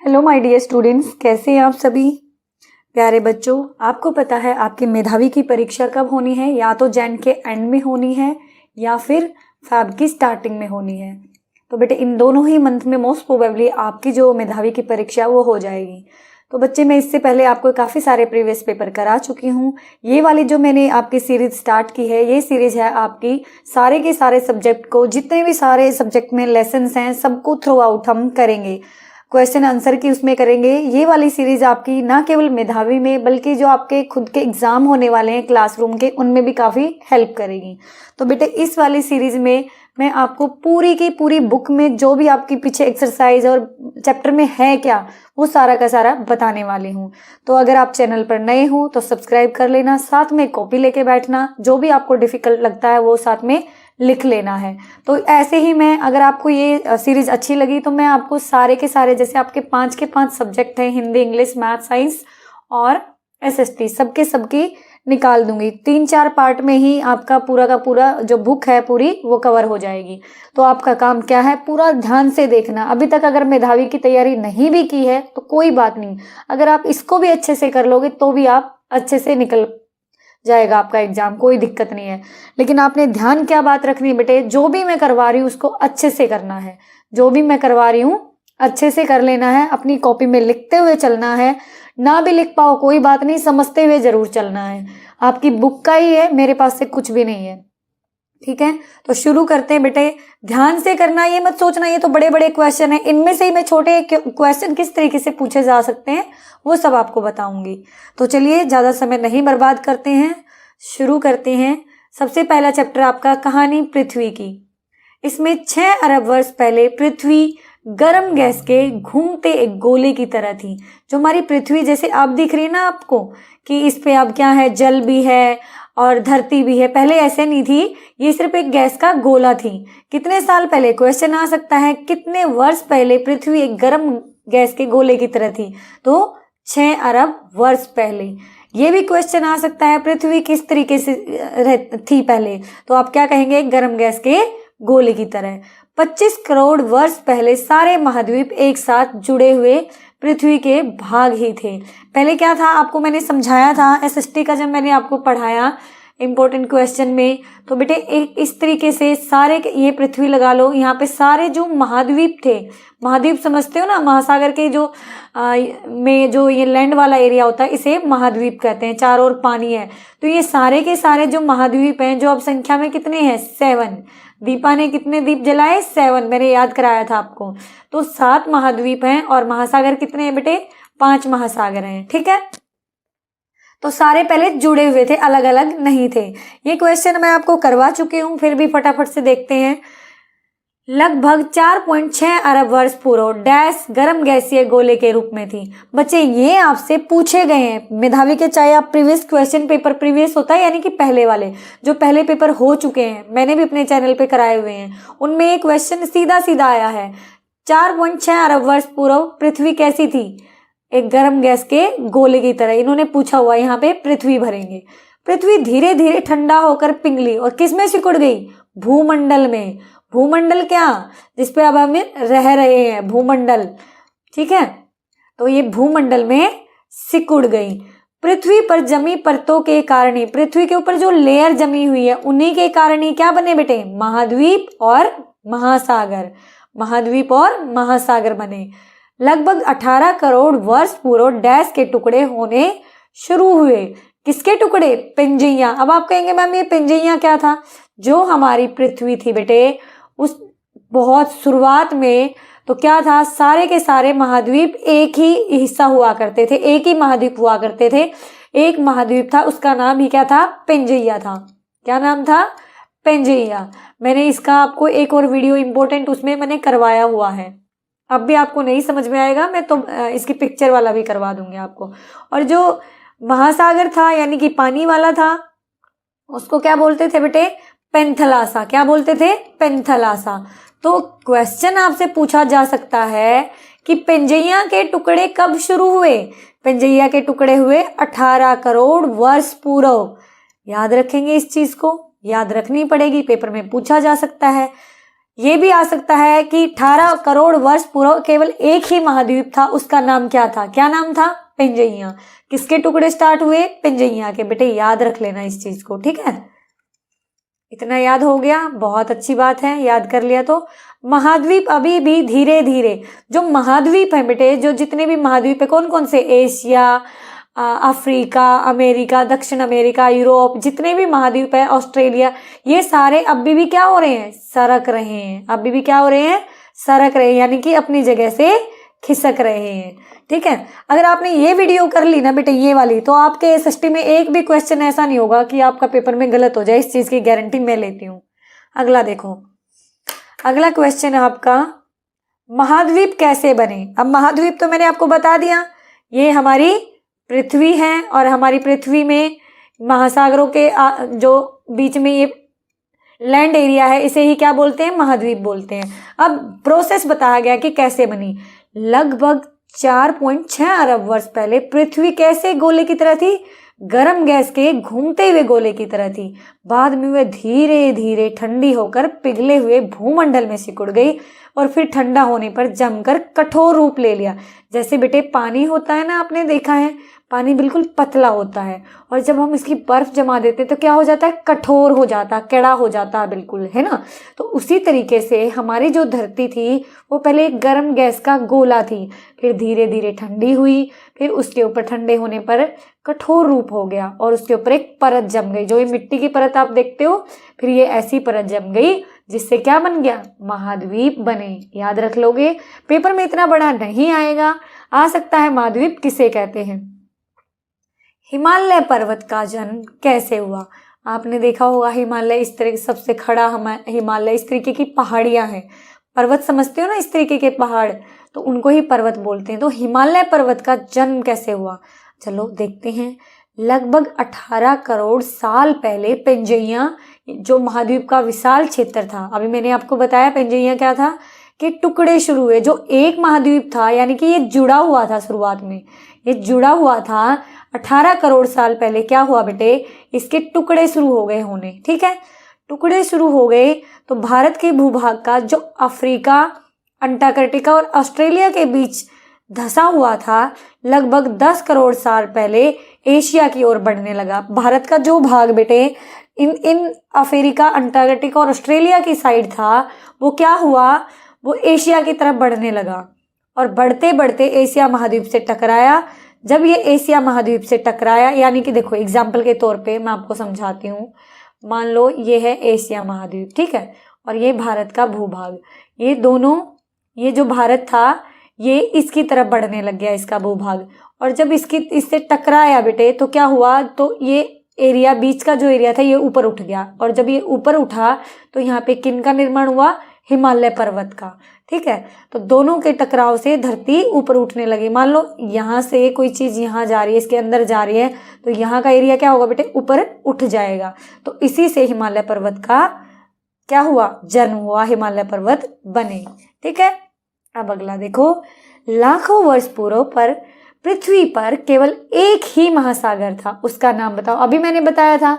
Hello my dear students, कैसे हैं आप सभी प्यारे बच्चों। आपको पता है आपकी मेधावी की परीक्षा कब होनी है? या तो जैन के एंड में होनी है या फिर फेब की स्टार्टिंग में होनी है। तो बेटे इन दोनों ही मंथ में मोस्ट प्रोबेबली आपकी जो मेधावी की परीक्षा वो हो जाएगी। तो बच्चे मैं इससे पहले आपको काफ़ी सारे प्रीवियस पेपर करा चुकी हूँ। ये वाली जो मैंने आपकी सीरीज स्टार्ट की है, ये सीरीज है आपकी सारे के सारे सब्जेक्ट को, जितने भी सारे सब्जेक्ट में लेसन्स हैं सबको थ्रू आउट हम करेंगे, क्वेश्चन आंसर की उसमें करेंगे। ये वाली सीरीज आपकी ना केवल मेधावी में बल्कि जो आपके खुद के एग्जाम होने वाले हैं क्लासरूम के, उनमें भी काफ़ी हेल्प करेगी। तो बेटे इस वाली सीरीज में मैं आपको पूरी की पूरी बुक में जो भी आपकी पीछे एक्सरसाइज और चैप्टर में है क्या, वो सारा का सारा बताने वाली हूँ। तो अगर आप चैनल पर नए हो तो सब्सक्राइब कर लेना, साथ में कॉपी लेके बैठना, जो भी आपको डिफिकल्ट लगता है वो साथ में लिख लेना है। तो ऐसे ही मैं, अगर आपको ये सीरीज अच्छी लगी तो मैं आपको सारे के सारे, जैसे आपके 5 के 5 सब्जेक्ट हैं, हिंदी, इंग्लिश, मैथ, साइंस और एसएसटी, सबके सबकी निकाल दूंगी। 3-4 पार्ट में ही आपका पूरा का पूरा जो बुक है पूरी वो कवर हो जाएगी। तो आपका काम क्या है, पूरा ध्यान से देखना। अभी तक अगर मेधावी की तैयारी नहीं भी की है तो कोई बात नहीं, अगर आप इसको भी अच्छे से कर लोगे तो भी आप अच्छे से निकल जाएगा आपका एग्जाम, कोई दिक्कत नहीं है। लेकिन आपने ध्यान क्या बात रखनी है बेटे, जो भी मैं करवा रही हूँ उसको अच्छे से करना है, जो भी मैं करवा रही हूँ अच्छे से कर लेना है, अपनी कॉपी में लिखते हुए चलना है। ना भी लिख पाओ कोई बात नहीं, समझते हुए जरूर चलना है। आपकी बुक का ही है, मेरे पास से कुछ भी नहीं है, ठीक है। तो शुरू करते हैं बेटे, ध्यान से करना, ये मत सोचना ये तो बड़े बड़े क्वेश्चन है, इनमें से ही मैं छोटे क्वेश्चन किस तरीके से पूछे जा सकते हैं वो सब आपको बताऊंगी। तो चलिए ज़्यादा समय नहीं बर्बाद करते हैं, शुरू करते हैं। सबसे पहला चैप्टर आपका कहानी पृथ्वी की। इसमें 6 अरब वर्ष पहले पृथ्वी गर्म गैस के घूमते एक गोले की तरह थी। जो हमारी पृथ्वी जैसे आप दिख रही है ना आपको, कि इस पे अब क्या है, जल भी है और धरती भी है, पहले ऐसे नहीं थी, ये सिर्फ एक गैस का गोला थी। कितने साल पहले, क्वेश्चन आ सकता है, कितने वर्ष पहले पृथ्वी एक गर्म गैस के गोले की तरह थी? तो 6 अरब वर्ष पहले। ये भी क्वेश्चन आ सकता है, पृथ्वी किस तरीके से थी पहले? तो आप क्या कहेंगे, गर्म गैस के गोले की तरह। 25 करोड़ वर्ष पहले सारे महाद्वीप एक साथ जुड़े हुए पृथ्वी के भाग ही थे। पहले क्या था आपको मैंने समझाया था एसएसटी का, जब मैंने आपको पढ़ाया इंपॉर्टेंट क्वेश्चन में। तो बेटे एक इस तरीके से सारे, ये पृथ्वी लगा लो, यहाँ पे सारे जो महाद्वीप थे, महाद्वीप समझते हो ना, महासागर के जो में जो ये लैंड वाला एरिया होता है इसे महाद्वीप कहते हैं, चारों ओर पानी है। तो ये सारे के सारे जो महाद्वीप हैं, जो अब संख्या में कितने हैं, 7। दीपा ने कितने दीप जलाए, 7, मैंने याद कराया था आपको। तो 7 महाद्वीप हैं और महासागर कितने हैं बेटे, 5 महासागर हैं, ठीक है। तो सारे पहले जुड़े हुए थे, अलग अलग नहीं थे। ये क्वेश्चन मैं आपको करवा चुकी हूँ, फिर भी फटाफट से देखते हैं। लगभग 4.6 अरब वर्ष पूर्व डैश गर्म गैसीय गोले के रूप में थी। बच्चे ये आपसे पूछे गए हैं मेधावी के, चाहे आप प्रीवियस क्वेश्चन पेपर, प्रीवियस होता है यानी कि पहले वाले जो पहले पेपर हो चुके हैं, मैंने भी अपने चैनल पे कराए हुए हैं, उनमें एक क्वेश्चन सीधा सीधा आया है। 4.6 अरब वर्ष पूर्व पृथ्वी कैसी थी, एक गर्म गैस के गोले की तरह। इन्होंने पूछा हुआ, यहाँ पे पृथ्वी भरेंगे। पृथ्वी धीरे धीरे ठंडा होकर पिघली और किस में सिकुड़ गई, भूमंडल में। भूमंडल क्या, जिसपे अब हम रह रहे हैं, भूमंडल, ठीक है। तो ये भूमंडल में सिकुड़ गई। पृथ्वी पर जमी परतों के कारण ही, पृथ्वी के ऊपर जो लेयर जमी हुई है उन्हीं के कारण ही क्या बने बेटे, महाद्वीप और महासागर। महाद्वीप और महासागर बने। लगभग 18 करोड़ वर्ष पूर्व डैश के टुकड़े होने शुरू हुए। किसके टुकड़े, पिंजैया। अब आप कहेंगे मैम ये पिंजैया क्या था? जो हमारी पृथ्वी थी बेटे, उस बहुत शुरुआत में तो क्या था, सारे के सारे महाद्वीप एक ही हिस्सा हुआ करते थे, एक ही महाद्वीप हुआ करते थे। एक महाद्वीप था, उसका नाम ही क्या था, पिंजैया था। क्या नाम था, पिंजैया। मैंने इसका आपको एक और वीडियो इंपॉर्टेंट उसमें मैंने करवाया हुआ है। अब भी आपको नहीं समझ में आएगा, मैं तो इसकी पिक्चर वाला भी करवा दूंगी आपको। और जो महासागर था यानी कि पानी वाला था, उसको क्या बोलते थे बेटे, पेंथलासा। क्या बोलते थे, पेंथलासा। तो क्वेश्चन आपसे पूछा जा सकता है कि पिंजैया के टुकड़े कब शुरू हुए? पिंजैया के टुकड़े हुए 18 करोड़ वर्ष पूर्व। याद रखेंगे, इस चीज को याद रखनी पड़ेगी, पेपर में पूछा जा सकता है। ये भी आ सकता है कि 18 करोड़ वर्ष पूर्व केवल एक ही महाद्वीप था, उसका नाम क्या था? क्या नाम था? पेंजैया। किसके टुकड़े स्टार्ट हुए? पेंजैया के। बेटे याद रख लेना इस चीज को, ठीक है? इतना याद हो गया, बहुत अच्छी बात है, याद कर लिया। तो महाद्वीप अभी भी धीरे धीरे, जो महाद्वीप है बेटे, जो जितने भी महाद्वीप है, कौन कौन से? एशिया, अफ्रीका, अमेरिका, दक्षिण अमेरिका, यूरोप, जितने भी महाद्वीप है, ऑस्ट्रेलिया, ये सारे अभी भी क्या हो रहे हैं? सरक रहे हैं। अभी भी क्या हो रहे हैं? सरक रहे हैं, यानी कि अपनी जगह से खिसक रहे हैं, ठीक है? अगर आपने ये वीडियो कर ली ना बेटे, ये वाली, तो आपके एसएसटी में एक भी क्वेश्चन ऐसा नहीं होगा कि आपका पेपर में गलत हो जाए, इस चीज की गारंटी मैं लेती हूँ। अगला देखो, अगला क्वेश्चन है आपका, महाद्वीप कैसे बने? अब महाद्वीप तो मैंने आपको बता दिया, ये हमारी पृथ्वी है, और हमारी पृथ्वी में महासागरों के जो बीच में ये लैंड एरिया है, इसे ही क्या बोलते हैं? महाद्वीप बोलते हैं। अब प्रोसेस बताया गया कि कैसे बनी। लगभग 4.6 अरब वर्ष पहले पृथ्वी कैसे गोले की तरह थी? गर्म गैस के घूमते हुए गोले की तरह थी। बाद में वह धीरे धीरे ठंडी होकर पिघले हुए भूमंडल में सिकुड़ गई, और फिर ठंडा होने पर जमकर कठोर रूप ले लिया। जैसे बेटे पानी होता है ना, आपने देखा है, पानी बिल्कुल पतला होता है, और जब हम इसकी बर्फ जमा देते हैं तो क्या हो जाता है? कठोर हो जाता है, कड़ा हो जाता है, बिल्कुल, है ना? तो उसी तरीके से हमारी जो धरती थी वो पहले एक गर्म गैस का गोला थी, फिर धीरे धीरे ठंडी हुई, फिर उसके ऊपर ठंडे होने पर कठोर रूप हो गया, और उसके ऊपर एक परत जम गई, जो ये मिट्टी की परत आप देखते हो, फिर ये ऐसी परत जम गई जिससे क्या बन गया? महाद्वीप बने। याद रख लोगे, पेपर में इतना बड़ा नहीं आएगा, आ सकता है महाद्वीप किसे कहते हैं। हिमालय पर्वत का जन्म कैसे हुआ? आपने देखा होगा हिमालय इस तरह सबसे खड़ा हिमालय, इस तरीके की पहाड़ियां हैं, पर्वत समझते हो ना, इस तरीके के पहाड़, तो उनको ही पर्वत बोलते हैं। तो हिमालय पर्वत का जन्म कैसे हुआ? चलो देखते हैं। लगभग 18 करोड़ साल पहले पेंजैया, जो महाद्वीप का विशाल क्षेत्र था, अभी मैंने आपको बताया पेंजैया क्या था, कि टुकड़े शुरू हुए। जो एक महाद्वीप था, यानी कि ये जुड़ा हुआ था, शुरुआत में ये जुड़ा हुआ था, 18 करोड़ साल पहले क्या हुआ बेटे? इसके टुकड़े शुरू हो गए होने, ठीक है? टुकड़े शुरू हो गए तो भारत के भूभाग का जो अफ्रीका, अंटार्कटिका और ऑस्ट्रेलिया के बीच धंसा हुआ था, लगभग 10 करोड़ साल पहले एशिया की ओर बढ़ने लगा। भारत का जो भाग बेटे इन अफ्रीका, अंटार्कटिका और ऑस्ट्रेलिया की साइड था, वो क्या हुआ? वो एशिया की तरफ बढ़ने लगा, और बढ़ते बढ़ते एशिया महाद्वीप से टकराया। जब ये एशिया महाद्वीप से टकराया, यानी कि देखो एग्जाम्पल के तौर पे मैं आपको समझाती हूँ, मान लो ये है एशिया महाद्वीप, ठीक है, और ये भारत का भूभाग, ये दोनों, ये जो भारत था ये इसकी तरफ बढ़ने लग गया, इसका भूभाग, और जब इससे टकराया बेटे तो क्या हुआ? तो ये एरिया, बीच का जो एरिया था, ये ऊपर उठ गया, और जब ये ऊपर उठा तो यहाँ पे किन का निर्माण हुआ? हिमालय पर्वत का, ठीक है? तो दोनों के टकराव से धरती ऊपर उठने लगी। मान लो यहाँ से कोई चीज यहाँ जा रही है, इसके अंदर जा रही है, तो यहाँ का एरिया क्या होगा बेटे? ऊपर उठ जाएगा। तो इसी से हिमालय पर्वत का क्या हुआ? जन्म हुआ, हिमालय पर्वत बने, ठीक है? अब अगला देखो, लाखों वर्ष पूर्व पर पृथ्वी पर केवल एक ही महासागर था, उसका नाम बताओ। अभी मैंने बताया था,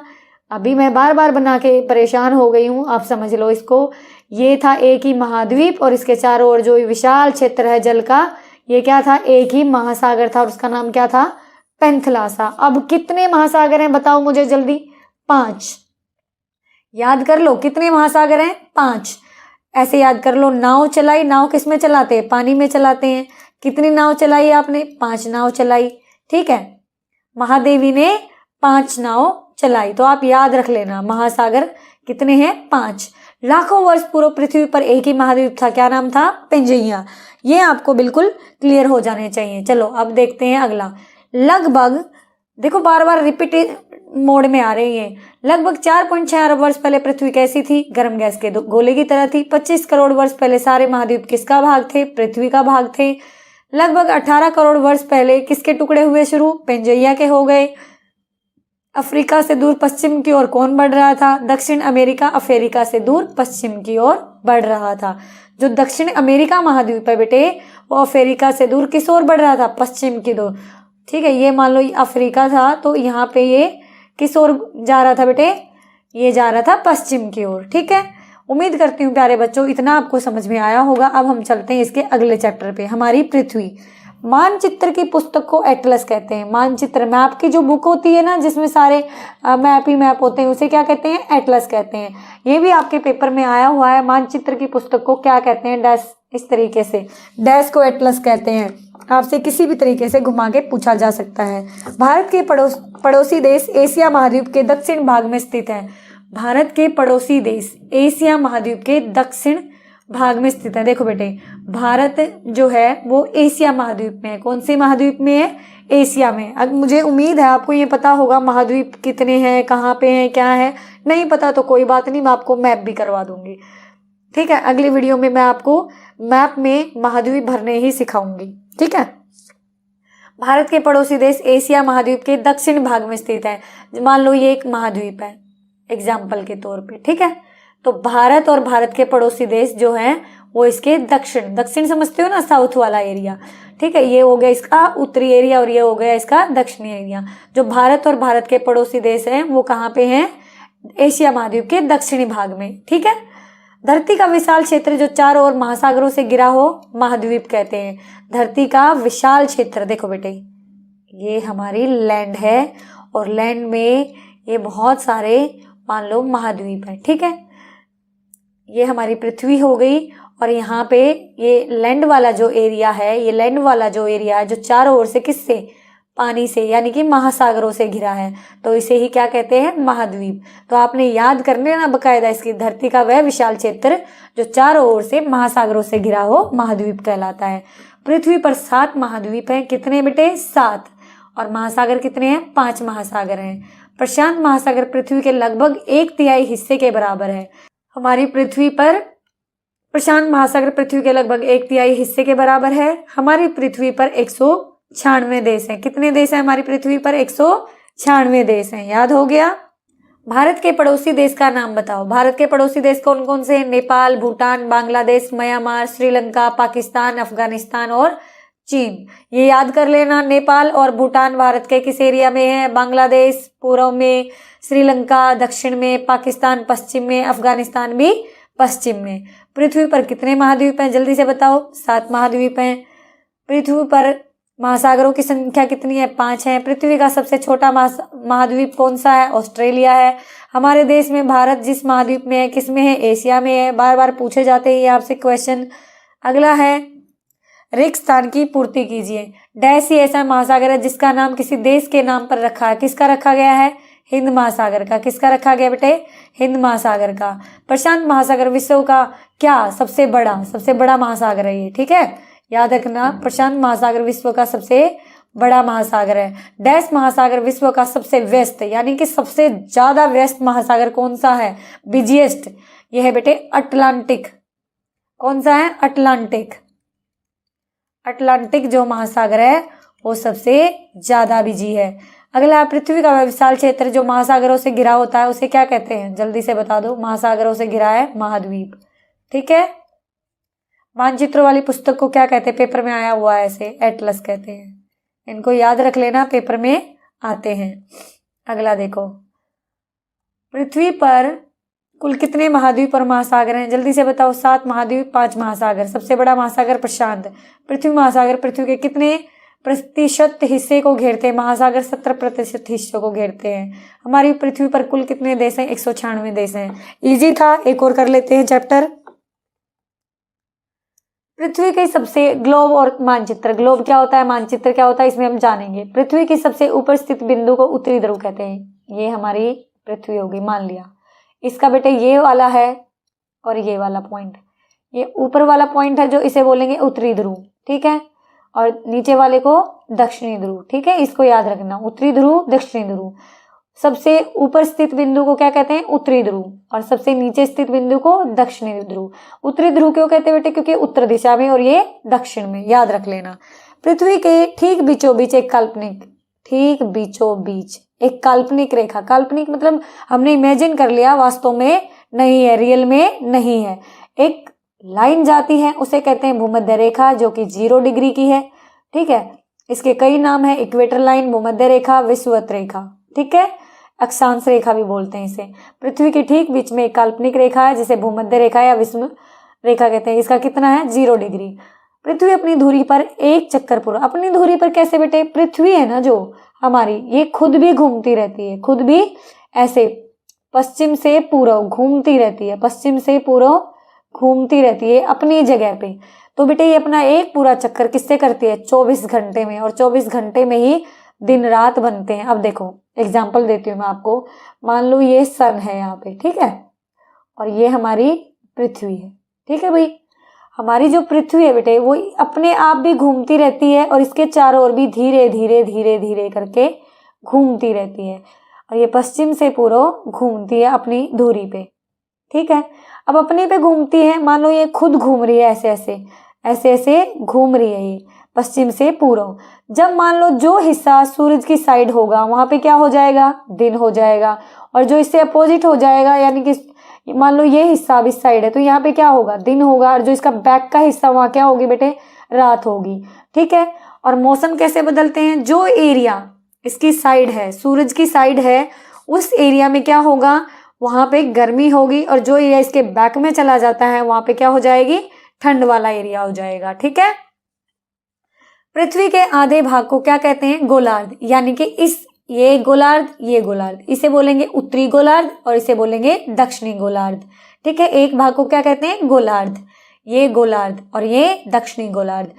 अभी मैं बार बार बना के परेशान हो गई हूँ, आप समझ लो इसको। ये था एक ही महाद्वीप, और इसके चारों ओर जो विशाल क्षेत्र है जल का, ये क्या था? एक ही महासागर था, और उसका नाम क्या था? पेंथलासा। अब कितने महासागर हैं बताओ मुझे जल्दी? 5। याद कर लो, कितने महासागर हैं? 5। ऐसे याद कर लो। नाव चलाई, नाव किस में चलाते हैं? पानी में चलाते हैं। कितनी नाव चलाई आपने? 5 नाव चलाई, ठीक है? महादेवी ने 5 नाव चलाई, तो आप याद रख लेना, महासागर कितने हैं? 5। लाखों वर्ष पूर्व पृथ्वी पर एक ही महाद्वीप था, क्या नाम था? पेंजैया। ये आपको बिल्कुल क्लियर हो जाने चाहिए। चलो अब देखते हैं अगला। लगभग, देखो बार बार रिपीट मोड में आ रही है। लगभग 4.6 अरब वर्ष पहले पृथ्वी कैसी थी? गर्म गैस के गोले की तरह थी। 25 करोड़ वर्ष पहले सारे महाद्वीप किसका भाग थे? पृथ्वी का भाग थे। लगभग 18 करोड़ वर्ष पहले किसके टुकड़े हुए शुरू? पेंजैया के हो गए। अफ्रीका से दूर पश्चिम की ओर कौन बढ़ रहा था? दक्षिण अमेरिका अफ्रीका से दूर पश्चिम की ओर बढ़ रहा था। जो दक्षिण अमेरिका महाद्वीप है बेटे, वो अफ्रीका से दूर किस ओर बढ़ रहा था? पश्चिम की ओर, ठीक है? ये मान लो अफ्रीका था, तो यहाँ पे ये किस ओर जा रहा था बेटे? ये जा रहा था पश्चिम की ओर, ठीक है? उम्मीद करती हूँ प्यारे बच्चों इतना आपको समझ में आया होगा। अब हम चलते हैं इसके अगले चैप्टर पे, हमारी पृथ्वी। मानचित्र की पुस्तक को एटलस कहते हैं। मानचित्र, मैप की जो बुक होती है ना जिसमें सारे मैप ही मैप होते हैं, उसे क्या कहते हैं? एटलस कहते हैं। ये भी आपके पेपर में आया हुआ है, मानचित्र की पुस्तक को क्या कहते हैं? डैश, इस तरीके से डैश को एटलस कहते हैं। आपसे किसी भी तरीके से घुमा के पूछा जा सकता है। भारत के पड़ोसी देश एशिया महाद्वीप के दक्षिण भाग में स्थित है। भारत के पड़ोसी देश एशिया महाद्वीप के दक्षिण भाग में स्थित है। देखो बेटे, भारत जो है वो एशिया महाद्वीप में है। कौन से महाद्वीप में है? एशिया में। अब मुझे उम्मीद है आपको ये पता होगा महाद्वीप कितने हैं, कहाँ पे हैं, क्या है। नहीं पता तो कोई बात नहीं, मैं आपको मैप भी करवा दूंगी। ठीक है, अगली वीडियो में मैं आपको मैप में महाद्वीप भरने ही सिखाऊंगी। ठीक है, भारत के पड़ोसी देश एशिया महाद्वीप के दक्षिण भाग में स्थित है। मान लो ये एक महाद्वीप है एग्जाम्पल के तौर पे। ठीक है, तो भारत और भारत के पड़ोसी देश जो हैं वो इसके दक्षिण, दक्षिण समझते हो ना, साउथ वाला एरिया। ठीक है, ये हो गया इसका उत्तरी एरिया और ये हो गया इसका दक्षिणी एरिया। जो भारत और भारत के पड़ोसी देश हैं वो कहाँ पे हैं? एशिया महाद्वीप के दक्षिणी भाग में। ठीक है, धरती का विशाल क्षेत्र जो चारों ओर महासागरों से घिरा हो महाद्वीप कहते हैं। धरती का विशाल क्षेत्र, देखो बेटे ये हमारी लैंड है और लैंड में ये बहुत सारे मान लो महाद्वीप है। ठीक है, ये हमारी पृथ्वी हो गई और यहाँ पे ये लैंड वाला जो एरिया है, ये लैंड वाला जो एरिया है जो चारों ओर से किससे? पानी से, यानी कि महासागरों से घिरा है, तो इसे ही क्या कहते हैं? महाद्वीप। तो आपने याद कर लेना बकायदा, इसकी धरती का वह विशाल क्षेत्र जो चारों ओर से महासागरों से घिरा हो महाद्वीप कहलाता है। पृथ्वी पर 7 महाद्वीप हैं। कितने बेटे? 7। और महासागर कितने हैं? 5 महासागर हैं। प्रशांत महासागर पृथ्वी के लगभग 1/3 हिस्से के बराबर है। हमारी पृथ्वी पर प्रशांत महासागर पृथ्वी के लगभग 1/3 हिस्से के बराबर है। हमारी पृथ्वी पर 196 देश हैं। कितने देश हैं हमारी पृथ्वी पर? 196 देश हैं। याद हो गया। भारत के पड़ोसी देश का नाम बताओ। भारत के पड़ोसी देश कौन कौन से हैं? नेपाल, भूटान, बांग्लादेश, म्यांमार, श्रीलंका, पाकिस्तान, अफगानिस्तान और चीन। ये याद कर लेना, नेपाल और भूटान भारत के किस एरिया में है? बांग्लादेश पूर्व में, श्रीलंका दक्षिण में, पाकिस्तान पश्चिम में, अफगानिस्तान भी पश्चिम में। पृथ्वी पर कितने महाद्वीप हैं? जल्दी से बताओ। 7 महाद्वीप हैं। पृथ्वी पर महासागरों की संख्या कितनी है? 5 है। पृथ्वी का सबसे छोटा महाद्वीप कौन सा है? ऑस्ट्रेलिया है। हमारे देश में भारत जिस महाद्वीप में है, किस में है? एशिया में है। बार बार पूछे जाते हैं आपसे क्वेश्चन। अगला है रिक्त स्थान की पूर्ति कीजिए। डैश ही ऐसा महासागर है जिसका नाम किसी देश के नाम पर रखा है। किसका रखा गया है? हिंद महासागर का। किसका रखा गया बेटे? हिंद महासागर का। प्रशांत महासागर विश्व का क्या सबसे बड़ा महासागर है ये। ठीक है, याद रखना, प्रशांत महासागर विश्व का सबसे बड़ा महासागर है। डैश महासागर विश्व का सबसे व्यस्त, यानी कि सबसे ज्यादा व्यस्त महासागर कौन सा है? बिजिएस्ट, ये है बेटे अटलांटिक। कौन सा है? अटलांटिक। अटलांटिक जो महासागर है वो सबसे ज्यादा बिजी है। अगला, पृथ्वी का विशाल क्षेत्र जो महासागरों से घिरा होता है उसे क्या कहते हैं? जल्दी से बता दो। महासागरों से घिरा है महाद्वीप। ठीक है, मानचित्रों वाली पुस्तक को क्या कहते हैं? पेपर में आया हुआ है ऐसे, एटलस कहते हैं। इनको याद रख लेना, पेपर में आते हैं। अगला देखो, पृथ्वी पर कुल कितने महाद्वीप और महासागर हैं? जल्दी से बताओ। 7 महाद्वीप, 5 महासागर। सबसे बड़ा महासागर प्रशांत। पृथ्वी महासागर पृथ्वी के कितने प्रतिशत हिस्से को घेरते हैं? महासागर 70% हिस्सों को घेरते हैं। हमारी पृथ्वी पर कुल कितने देश हैं? 196 देश हैं। इजी था, एक और कर लेते हैं चैप्टर। पृथ्वी के सबसे ग्लोब और मानचित्र। ग्लोब क्या होता है, मानचित्र क्या होता है, इसमें हम जानेंगे। पृथ्वी की सबसे ऊपर स्थित बिंदु को उत्तरी ध्रुव कहते हैं। ये हमारी पृथ्वी होगी, मान लिया। इसका बेटे ये वाला है और ये वाला पॉइंट, ये ऊपर वाला पॉइंट है जो इसे बोलेंगे उत्तरी ध्रुव। ठीक है, और नीचे वाले को दक्षिणी ध्रुव। ठीक है, इसको याद रखना, उत्तरी ध्रुव, दक्षिणी ध्रुव। सबसे ऊपर स्थित बिंदु को क्या कहते हैं? उत्तरी ध्रुव। और सबसे नीचे स्थित बिंदु को दक्षिणी ध्रुव। उत्तरी ध्रुव क्यों कहते हैं बेटे? क्योंकि उत्तर दिशा में और ये दक्षिण में, याद रख लेना। पृथ्वी के ठीक बीचों बीच एक काल्पनिक, ठीक बीचों बीच एक काल्पनिक रेखा। काल्पनिक मतलब हमने इमेजिन कर लिया, वास्तव में नहीं है, रियल में नहीं है। एक लाइन जाती है उसे कहते हैं भूमध्य रेखा, जो कि 0 डिग्री की है। ठीक है, इसके कई नाम है, इक्वेटर लाइन, भूमध्य रेखा, विषुवत रेखा। ठीक है, अक्षांश रेखा भी बोलते हैं इसे। पृथ्वी के ठीक बीच में एक काल्पनिक रेखा है जिसे भूमध्य रेखा या विषुव रेखा कहते हैं। इसका कितना है 0 डिग्री। पृथ्वी अपनी धुरी पर एक चक्कर पूरा, अपनी धुरी पर कैसे बेटे, पृथ्वी है ना जो हमारी, ये खुद भी घूमती रहती है, खुद भी ऐसे पश्चिम से पूर्व घूमती रहती है, पश्चिम से पूर्व घूमती रहती है अपनी जगह पे। तो बेटे ये अपना एक पूरा चक्कर किससे करती है 24 घंटे में, और 24 घंटे में ही दिन रात बनते हैं। अब देखो एग्जाम्पल देती हूँ मैं आपको, मान लो ये सन है यहाँ पे, ठीक है, और ये हमारी पृथ्वी है, ठीक है भाई। हमारी जो पृथ्वी है बेटे वो अपने आप भी घूमती रहती है और इसके चारों ओर भी धीरे धीरे धीरे धीरे करके घूमती रहती है, और ये पश्चिम से पूर्व घूमती है अपनी धुरी पे, ठीक है। अब अपने पे घूमती है, मान लो ये खुद घूम रही है, ऐसे ऐसे ऐसे ऐसे घूम रही है ये पश्चिम से पूर्व। जब मान लो जो हिस्सा सूरज की साइड होगा वहां पे क्या हो जाएगा, दिन हो जाएगा, और जो इससे अपोजिट हो जाएगा, यानी कि मान लो ये हिस्सा अब इस साइड है तो यहाँ पे क्या होगा, दिन होगा, और जो इसका बैक का हिस्सा वहां क्या होगी बेटे, रात होगी, ठीक है। और मौसम कैसे बदलते हैं, जो एरिया इसकी साइड है, सूरज की साइड है, उस एरिया में क्या होगा, वहां पे गर्मी होगी, और जो एरिया इसके बैक में चला जाता है वहां पे क्या हो जाएगी, ठंड वाला एरिया हो जाएगा, ठीक है। पृथ्वी के आधे भाग को क्या कहते हैं, गोलार्ध, यानी कि ये गोलार्ध, ये गोलार्ध, इसे बोलेंगे उत्तरी गोलार्ध और इसे बोलेंगे दक्षिणी गोलार्ध, ठीक है। एक भाग को क्या कहते हैं, गोलार्ध, ये गोलार्ध और ये दक्षिणी गोलार्ध।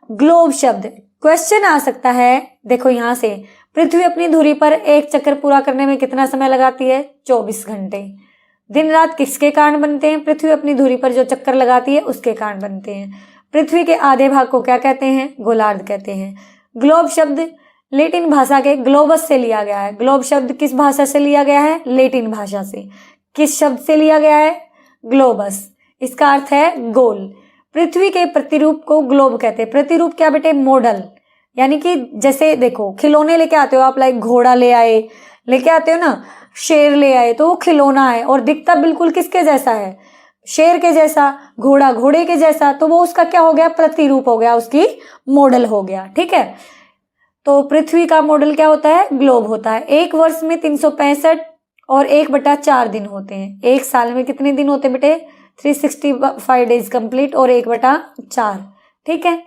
ग्लोब शब्द, क्वेश्चन आ सकता है, देखो यहां से, पृथ्वी अपनी धुरी पर एक चक्कर पूरा करने में कितना समय लगाती है, 24 घंटे। दिन रात किसके कारण बनते हैं, पृथ्वी अपनी धुरी पर जो चक्कर लगाती है उसके कारण बनते हैं। पृथ्वी के आधे भाग को क्या कहते हैं, गोलार्ध कहते हैं। ग्लोब शब्द लैटिन भाषा के ग्लोबस से लिया गया है। ग्लोब शब्द किस भाषा से लिया गया है, लैटिन भाषा से। किस शब्द से लिया गया है, ग्लोबस, इसका अर्थ है गोल। पृथ्वी के प्रतिरूप को ग्लोब कहते हैं। प्रतिरूप क्या बेटे, मॉडल, यानी कि जैसे देखो खिलौने लेके आते हो आप, लाइक घोड़ा लेके आते हो ना, शेर ले आए तो वो खिलौना है और दिखता बिल्कुल किसके जैसा है, शेर के जैसा, घोड़ा घोड़े के जैसा, तो वो उसका क्या हो गया, प्रतिरूप हो गया, उसकी मॉडल हो गया, ठीक है। तो पृथ्वी का मॉडल क्या होता है, ग्लोब होता है। एक वर्ष में 365 और 1/4 दिन होते हैं। एक साल में कितने दिन होते हैं बेटे, 365 डेज कंप्लीट और 1/4, ठीक है।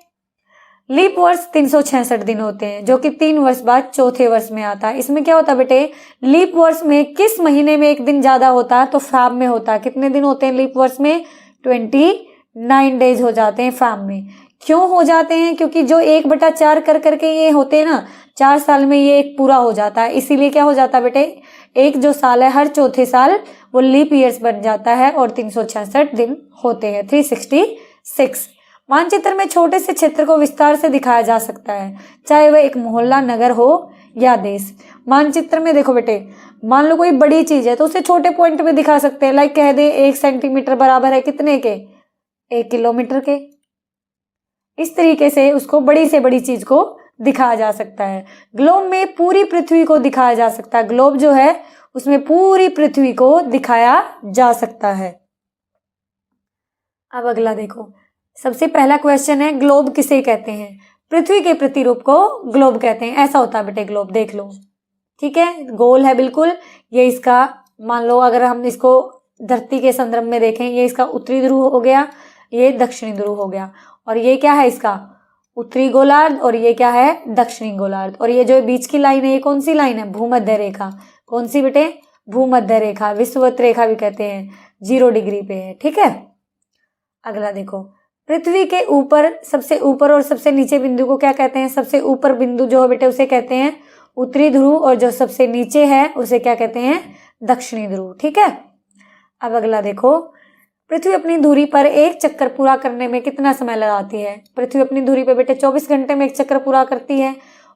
लीप वर्ष 366 दिन होते हैं, जो कि 3 वर्ष बाद चौथे वर्ष में आता है। इसमें क्या होता है बेटे, लीप वर्ष में किस महीने में एक दिन ज्यादा होता है, तो फैब में होता है। कितने दिन होते हैं लीप वर्ष में, 29 डेज हो जाते हैं फैब में। क्यों हो जाते हैं, क्योंकि जो 1/4 कर करके ये होते हैं ना, 4 साल में ये एक पूरा हो जाता है, इसीलिए क्या हो जाता है बेटे, एक जो साल है हर चौथे साल वो लीप ईयर्स बन जाता है और 366 दिन होते हैं, 366। मानचित्र में छोटे से क्षेत्र को विस्तार से दिखाया जा सकता है, चाहे वह एक मोहल्ला, नगर हो या देश। मानचित्र में देखो बेटे, मान लो कोई बड़ी चीज है तो उसे छोटे पॉइंट में दिखा सकते हैं, लाइक कह दे 1 सेंटीमीटर बराबर है कितने के, 1 किलोमीटर के। इस तरीके से उसको बड़ी से बड़ी चीज को दिखाया जा सकता है। ग्लोब में पूरी पृथ्वी को दिखाया जा सकता है। ग्लोब जो है उसमें पूरी पृथ्वी को दिखाया जा सकता है। अब अगला देखो, सबसे पहला क्वेश्चन है, ग्लोब किसे कहते हैं। पृथ्वी के प्रतिरूप को ग्लोब कहते हैं। ऐसा होता है बेटे ग्लोब, देख लो, ठीक है, गोल है बिल्कुल। ये इसका, मान लो अगर हम इसको धरती के संदर्भ में देखें, ये इसका उत्तरी ध्रुव हो गया, ये दक्षिणी ध्रुव हो गया, और ये क्या है इसका उत्तरी गोलार्ध, और ये क्या है दक्षिणी गोलार्ध। और ये जो बीच की लाइन है, ये कौन सी लाइन है, भूमध्य रेखा। कौन सी बेटे, भूमध्य रेखा, विषुवत रेखा भी कहते हैं, 0 डिग्री पे है, ठीक है। अगला देखो, पृथ्वी के ऊपर, सबसे ऊपर और सबसे नीचे बिंदु को क्या कहते हैं। सबसे ऊपर बिंदु जो है बेटे उसे कहते हैं उत्तरी ध्रुव, और जो सबसे नीचे है उसे क्या कहते हैं, दक्षिणी ध्रुव, ठीक है। अब अगला देखो, पृथ्वी अपनी धुरी पर एक चक्कर पूरा करने में कितना समय लगाती है। पृथ्वी अपनी धुरी पर बेटे 24 घंटे में एक चक्कर पूरा करती है।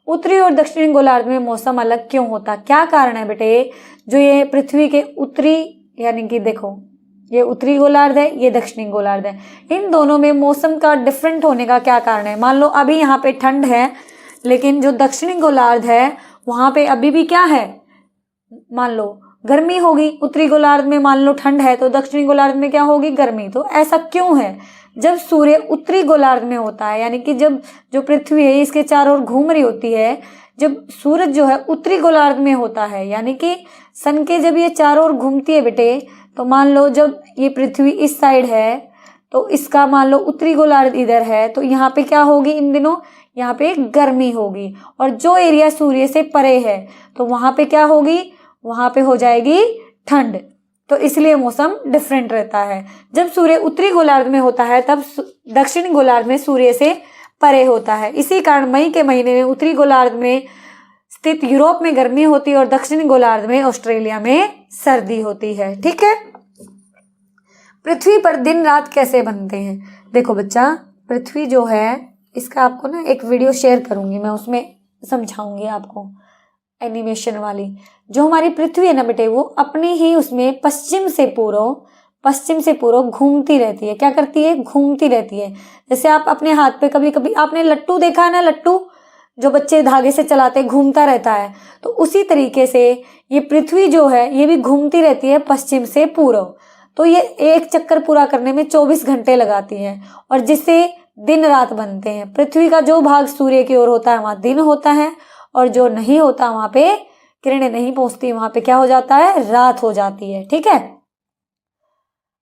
उत्तरी और दक्षिणी गोलार्ध में मौसम अलग क्यों होता, क्या कारण है बेटे, जो ये पृथ्वी के उत्तरी, यानी कि देखो ये उत्तरी गोलार्ध है, ये दक्षिणी गोलार्ध है, इन दोनों में मौसम का डिफरेंट होने का क्या कारण है। मान लो अभी यहाँ पे ठंड है, लेकिन जो दक्षिणी गोलार्ध है वहां पे अभी भी क्या है, मान लो गर्मी होगी। उत्तरी गोलार्ध में मान लो ठंड है तो दक्षिणी गोलार्ध में क्या होगी, गर्मी। तो ऐसा क्यों है, जब सूर्य उत्तरी गोलार्ध में होता है, यानी कि जब जो पृथ्वी है इसके चारों ओर घूम रही होती है, जब सूरज जो है उत्तरी गोलार्ध में होता है, यानी कि सन के जब ये चारों ओर घूमती है बेटे, तो मान लो जब ये पृथ्वी इस साइड है तो इसका मान लो उत्तरी गोलार्ध इधर है, तो यहाँ पे क्या होगी इन दिनों, यहाँ पे गर्मी होगी। और जो एरिया सूर्य से परे है तो वहां पे क्या होगी, वहां पे हो जाएगी ठंड। तो इसलिए मौसम डिफरेंट रहता है। जब सूर्य उत्तरी गोलार्ध में होता है तब दक्षिणी गोलार्ध में सूर्य से परे होता है। इसी कारण मई के महीने में उत्तरी गोलार्ध में स्थित यूरोप में गर्मी होती है और दक्षिणी गोलार्ध में ऑस्ट्रेलिया में सर्दी होती है। ठीक है। पृथ्वी पर दिन रात कैसे बनते हैं? देखो बच्चा, पृथ्वी जो है इसका आपको ना एक वीडियो शेयर करूंगी मैं, उसमें समझाऊंगी आपको एनिमेशन वाली। जो हमारी पृथ्वी है ना बेटे, वो अपनी ही उसमें पश्चिम से पूर्व घूमती रहती है। क्या करती है? घूमती रहती है। जैसे आप अपने हाथ पे कभी कभी आपने लट्टू देखा है ना, लट्टू जो बच्चे धागे से चलाते घूमता रहता है, तो उसी तरीके से ये पृथ्वी जो है ये भी घूमती रहती है पश्चिम से पूर्व। तो ये एक चक्कर पूरा करने में 24 घंटे लगाती है और जिससे दिन रात बनते हैं। पृथ्वी का जो भाग सूर्य की ओर होता है वहां दिन होता है और जो नहीं होता वहां पे किरणें नहीं पहुंचती, वहां पे क्या हो जाता है? रात हो जाती है। ठीक है।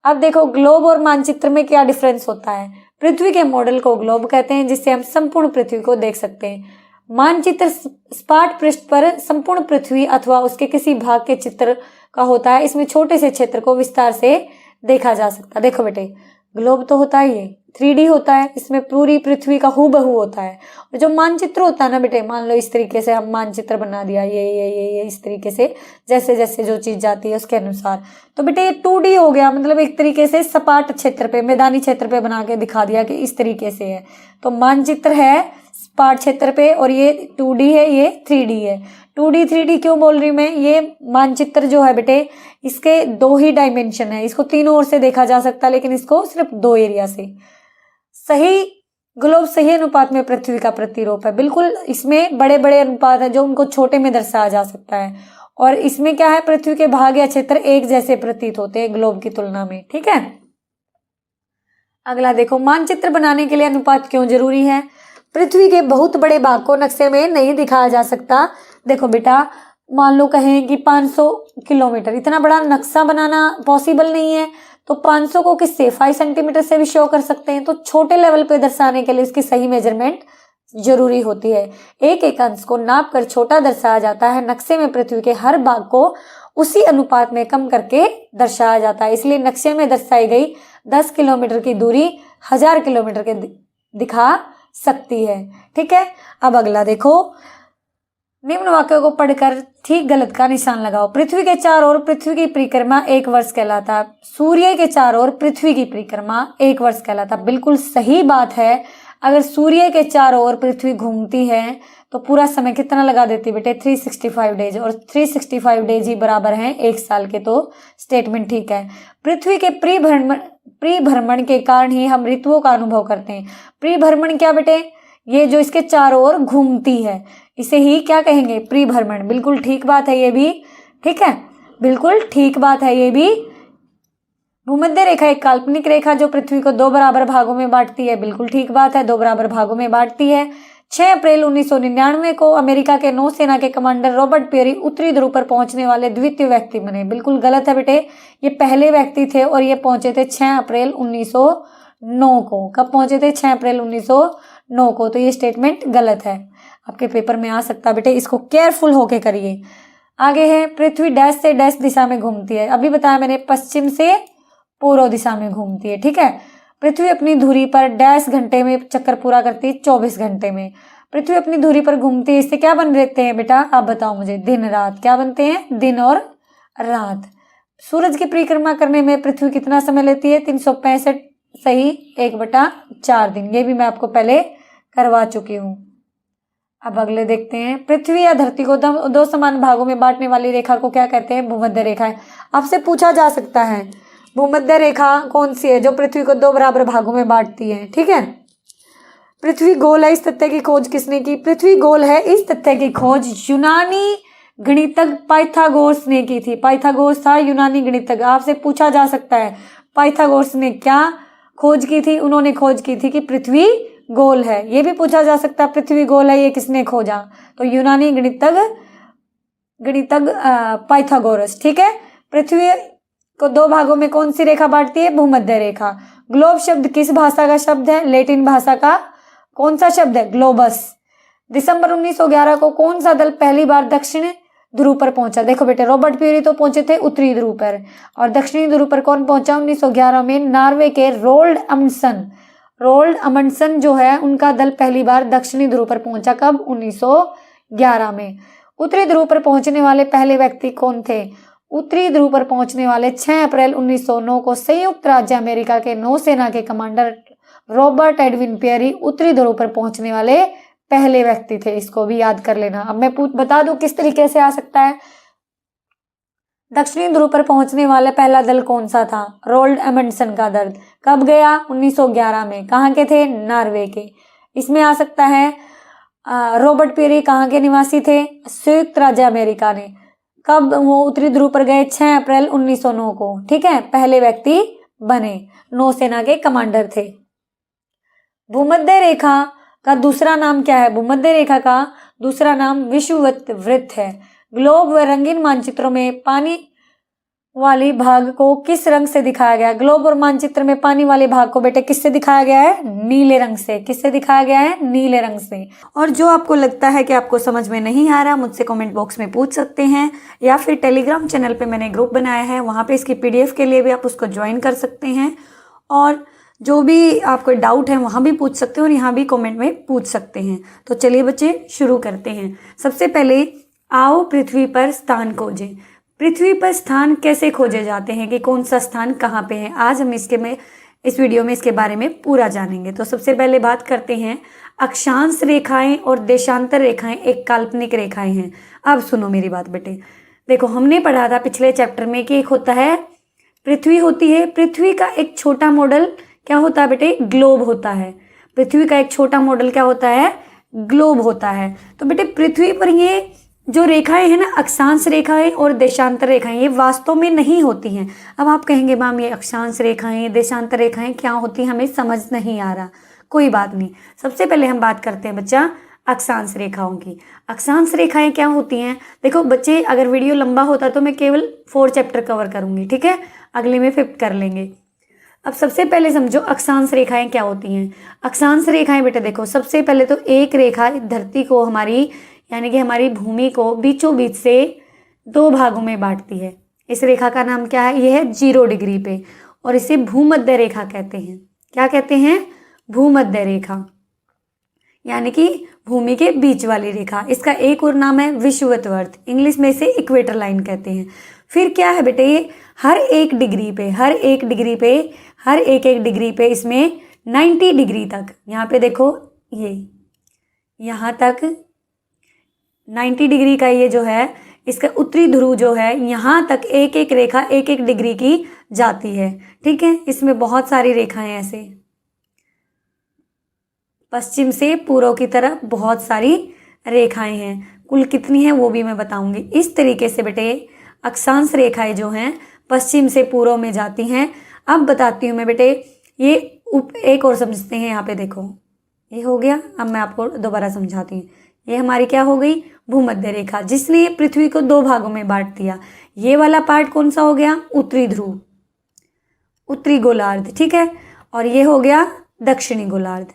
अब देखो ग्लोब और मानचित्र में क्या डिफरेंस होता है। पृथ्वी के मॉडल को ग्लोब कहते हैं जिससे हम संपूर्ण पृथ्वी को देख सकते हैं। मानचित्र सपाट पृष्ठ पर संपूर्ण पृथ्वी अथवा उसके किसी भाग के चित्र का होता है। इसमें छोटे से क्षेत्र को विस्तार से देखा जा सकता है। देखो बेटे, ग्लोब तो होता है ये 3D होता है, इसमें पूरी पृथ्वी का हूबहू होता है। और जो मानचित्र होता है ना बेटे, मान लो इस तरीके से हम मानचित्र बना दिया, ये इस तरीके से जैसे जैसे जो चीज जाती है उसके अनुसार, तो बेटे ये 2D हो गया। मतलब एक तरीके से सपाट क्षेत्र पे, मैदानी क्षेत्र पे बना के दिखा दिया कि इस तरीके से है। तो मानचित्र है सपाट क्षेत्र पे और ये 2D है, ये 3D है। 2D 3D क्यों बोल रही मैं? ये मानचित्र जो है बेटे इसके 2 ही डायमेंशन है, इसको तीनों ओर से देखा जा सकता है, लेकिन इसको सिर्फ 2 एरिया से। सही ग्लोब सही अनुपात में पृथ्वी का प्रतिरूप है। बिल्कुल इसमें बड़े बड़े अनुपात है जो उनको छोटे में दर्शाया जा सकता है। और इसमें क्या है, पृथ्वी के भाग या क्षेत्र एक जैसे प्रतीत होते हैं ग्लोब की तुलना में। ठीक है। अगला देखो, मानचित्र बनाने के लिए अनुपात क्यों जरूरी है? पृथ्वी के बहुत बड़े भाग को नक्शे में नहीं दिखाया जा सकता। देखो बेटा, मान लो कहें कि 500 किलोमीटर, इतना बड़ा नक्शा बनाना पॉसिबल नहीं है, तो 500 को किससे 5 सेंटीमीटर से भी शो कर सकते हैं। तो छोटे लेवल पे दर्शाने के लिए इसकी सही मेजरमेंट जरूरी होती है। एक एक अंश को नाप कर छोटा दर्शाया जाता है। नक्शे में पृथ्वी के हर भाग को उसी अनुपात में कम करके दर्शाया जाता है। इसलिए नक्शे में दर्शाई गई 10 किलोमीटर की दूरी 1000 किलोमीटर के दिखा सकती है। ठीक है। अब अगला देखो, निम्न वाक्यों को पढ़कर ठीक गलत का निशान लगाओ। पृथ्वी के चारों ओर पृथ्वी की परिक्रमा 1 वर्ष कहलाता है। सूर्य के चारों ओर पृथ्वी की परिक्रमा 1 वर्ष कहलाता है। बिल्कुल सही बात है। अगर सूर्य के चारों ओर पृथ्वी घूमती है तो पूरा समय कितना लगा देती है बेटे? 365 डेज, और 365 डेज ही बराबर हैं 1 साल के। तो स्टेटमेंट ठीक है। पृथ्वी के परिभ्रमण के कारण ही हम ऋतुओं का अनुभव करते हैं। परिभ्रमण क्या बेटे? ये जो इसके चारों ओर घूमती है, इसे ही क्या कहेंगे? परिभ्रमण। बिल्कुल ठीक बात है ये भी। ठीक है, बिल्कुल ठीक बात है ये भी। भूमध्य रेखा एक काल्पनिक रेखा जो पृथ्वी को 2 बराबर भागों में बांटती है। बिल्कुल ठीक बात है, 2 बराबर भागों में बांटती है। 6 अप्रैल 1999 को अमेरिका के नौसेना के कमांडर रॉबर्ट पेरी उत्तरी ध्रुव पर पहुंचने वाले द्वितीय व्यक्ति बने। बिल्कुल गलत है बेटे, ये पहले व्यक्ति थे और ये पहुंचे थे 6 अप्रैल 1909 को। कब पहुंचे थे? 6 अप्रैल 1909 को। तो ये स्टेटमेंट गलत है, आपके पेपर में आ सकता है बेटे, इसको केयरफुल होके करिए। आगे है, पृथ्वी डैश से डैश दिशा में घूमती है। अभी बताया मैंने, पश्चिम से पूर्व दिशा में घूमती है। ठीक है। पृथ्वी अपनी धुरी पर डैश घंटे में चक्कर पूरा करती है, 24 घंटे में। पृथ्वी अपनी धुरी पर घूमती है, इससे क्या बन रहते हैं बेटा? आप बताओ मुझे। दिन रात। क्या बनते हैं? दिन और रात। सूरज की परिक्रमा करने में पृथ्वी कितना समय लेती है? 365 सही 1/4 दिन। ये भी मैं आपको पहले करवा चुकी हूँ। अब अगले देखते हैं, पृथ्वी या धरती को 2 समान भागों में बांटने वाली रेखा को क्या कहते हैं? भूमध्य रेखा है। आपसे पूछा जा सकता है भूमध्य रेखा कौन सी है जो पृथ्वी को 2 बराबर भागों में बांटती है। ठीक है। पृथ्वी गोल है, इस तथ्य की खोज किसने की? पृथ्वी गोल है इस तथ्य की खोज यूनानी गणितज्ञ पाइथागोरस ने की थी। पाइथागोरस था यूनानी गणितज्ञ। आपसे पूछा जा सकता है पाइथागोरस ने क्या खोज की थी? उन्होंने खोज की थी कि पृथ्वी गोल है, ये भी पूछा जा सकता है पृथ्वी गोल है ये किसने खोजा, तो यूनानी गणितज्ञ पाइथागोरस। ठीक है, पृथ्वी को दो भागों में कौन सी रेखा बांटती है, भूमध्य रेखा। ग्लोब शब्द किस भाषा का शब्द है, लैटिन भाषा का कौन सा शब्द है, ग्लोबस। दिसंबर 1911 को कौन सा दल पहली बार दक्षिण ध्रुव पर पहुंचा, देखो बेटे रॉबर्ट प्यूरी तो पहुंचे थे उत्तरी ध्रुव पर, और दक्षिणी ध्रुव पर कौन पहुंचा 1911 में, नॉर्वे के रोल्ड अमंडसन जो है उनका दल पहली बार दक्षिणी ध्रुव पर पहुंचा, कब, 1911 में। उत्तरी ध्रुव पर पहुंचने वाले पहले व्यक्ति कौन थे, उत्तरी ध्रुव पर पहुंचने वाले 6 अप्रैल 1909 को संयुक्त राज्य अमेरिका के नौसेना के कमांडर रॉबर्ट एडविन पियरी उत्तरी ध्रुव पर पहुंचने वाले पहले व्यक्ति थे, इसको भी याद कर लेना। अब मैं बता दूं किस तरीके से आ सकता है। दक्षिणी ध्रुव पर पहुंचने वाला पहला दल कौन सा था, रोल्ड अमंडसन का दल, कब गया, 1911 में, कहाँ के थे, नॉर्वे के। इसमें आ सकता है रॉबर्ट पेरी कहाँ के निवासी थे, संयुक्त राज्य अमेरिका ने, कब वो उत्तरी ध्रुव पर गए, 6 अप्रैल 1909 को। ठीक है, पहले व्यक्ति बने, नौसेना के कमांडर थे। भूमध्य रेखा का दूसरा नाम क्या है, भूमध्य रेखा का दूसरा नाम विषुवत वृत्त है। ग्लोब व रंगीन मानचित्रों में पानी वाली भाग को किस रंग से दिखाया गया, ग्लोब और मानचित्र में पानी वाले भाग को बेटे किससे दिखाया गया है, नीले रंग से। किससे दिखाया गया है, नीले रंग से। और जो आपको लगता है कि आपको समझ में नहीं आ रहा, मुझसे कमेंट बॉक्स में पूछ सकते हैं, या फिर टेलीग्राम चैनल पे मैंने ग्रुप बनाया है, वहाँ पे इसकी PDF के लिए भी आप उसको ज्वाइन कर सकते हैं, और जो भी आपको डाउट है वहाँ भी पूछ सकते हैं, और यहाँ भी कमेंट में पूछ सकते हैं। तो चलिए बच्चे शुरू करते हैं। सबसे पहले आओ पृथ्वी पर स्थान खोजें। पृथ्वी पर स्थान कैसे खोजे जाते हैं कि कौन सा स्थान कहाँ पे है, आज हम इस वीडियो में इसके बारे में पूरा जानेंगे। तो सबसे पहले बात करते हैं, अक्षांश रेखाएं और देशांतर रेखाएं एक काल्पनिक रेखाएं हैं। अब सुनो मेरी बात बेटे, देखो हमने पढ़ा था पिछले चैप्टर में कि एक होता है पृथ्वी होती है, पृथ्वी का एक छोटा मॉडल क्या होता है बेटे, ग्लोब होता है। पृथ्वी का एक छोटा मॉडल क्या होता है, ग्लोब होता है। तो बेटे पृथ्वी पर ये जो रेखाएं हैं ना, अक्षांश रेखाएं और देशांतर रेखाएं, ये वास्तव में नहीं होती हैं। अब आप कहेंगे मैम ये अक्षांश रेखाएं देशांतर रेखाएं क्या होती हैं, हमें समझ नहीं आ रहा। कोई बात नहीं, सबसे पहले हम बात करते हैं बच्चा अक्षांश रेखाओं की। अक्षांश रेखाएं क्या होती हैं, देखो बच्चे अगर वीडियो लंबा होता तो मैं केवल 4 चैप्टर कवर करूंगी, ठीक है, अगले में 5 कर लेंगे। अब सबसे पहले समझो अक्षांश रेखाएं क्या होती हैं। अक्षांश रेखाएं बेटे देखो, सबसे पहले तो एक रेखा धरती को हमारी यानी कि हमारी भूमि को बीचों बीच से 2 भागों में बांटती है। इस रेखा का नाम क्या है, यह है 0 डिग्री पे, और इसे भूमध्य रेखा कहते हैं। क्या कहते हैं, भूमध्य रेखा, यानी कि भूमि के बीच वाली रेखा। इसका एक और नाम है विषुवत वृत्त, इंग्लिश में इसे इक्वेटर लाइन कहते हैं। फिर क्या है बेटे, ये हर एक डिग्री पे इसमें 90 डिग्री तक, यहाँ पे देखो ये यहाँ तक 90 डिग्री का ये जो है इसका उत्तरी ध्रुव जो है, यहाँ तक एक एक रेखा 1-1 डिग्री की जाती है। ठीक है, इसमें बहुत सारी रेखाएं ऐसे पश्चिम से पूर्व की तरफ बहुत सारी रेखाएं हैं, कुल कितनी हैं वो भी मैं बताऊंगी। इस तरीके से बेटे अक्षांश रेखाएं जो हैं पश्चिम से पूर्व में जाती हैं। अब बताती हूँ मैं बेटे, ये एक और समझते हैं। यहाँ पे देखो ये हो गया, अब मैं आपको दोबारा समझाती हूँ। ये हमारी क्या हो गई, भूमध्य रेखा, जिसने पृथ्वी को 2 भागों में बांट दिया। ये वाला पार्ट कौन सा हो गया, उत्तरी ध्रुव, उत्तरी गोलार्ध, ठीक है, और ये हो गया दक्षिणी गोलार्ध।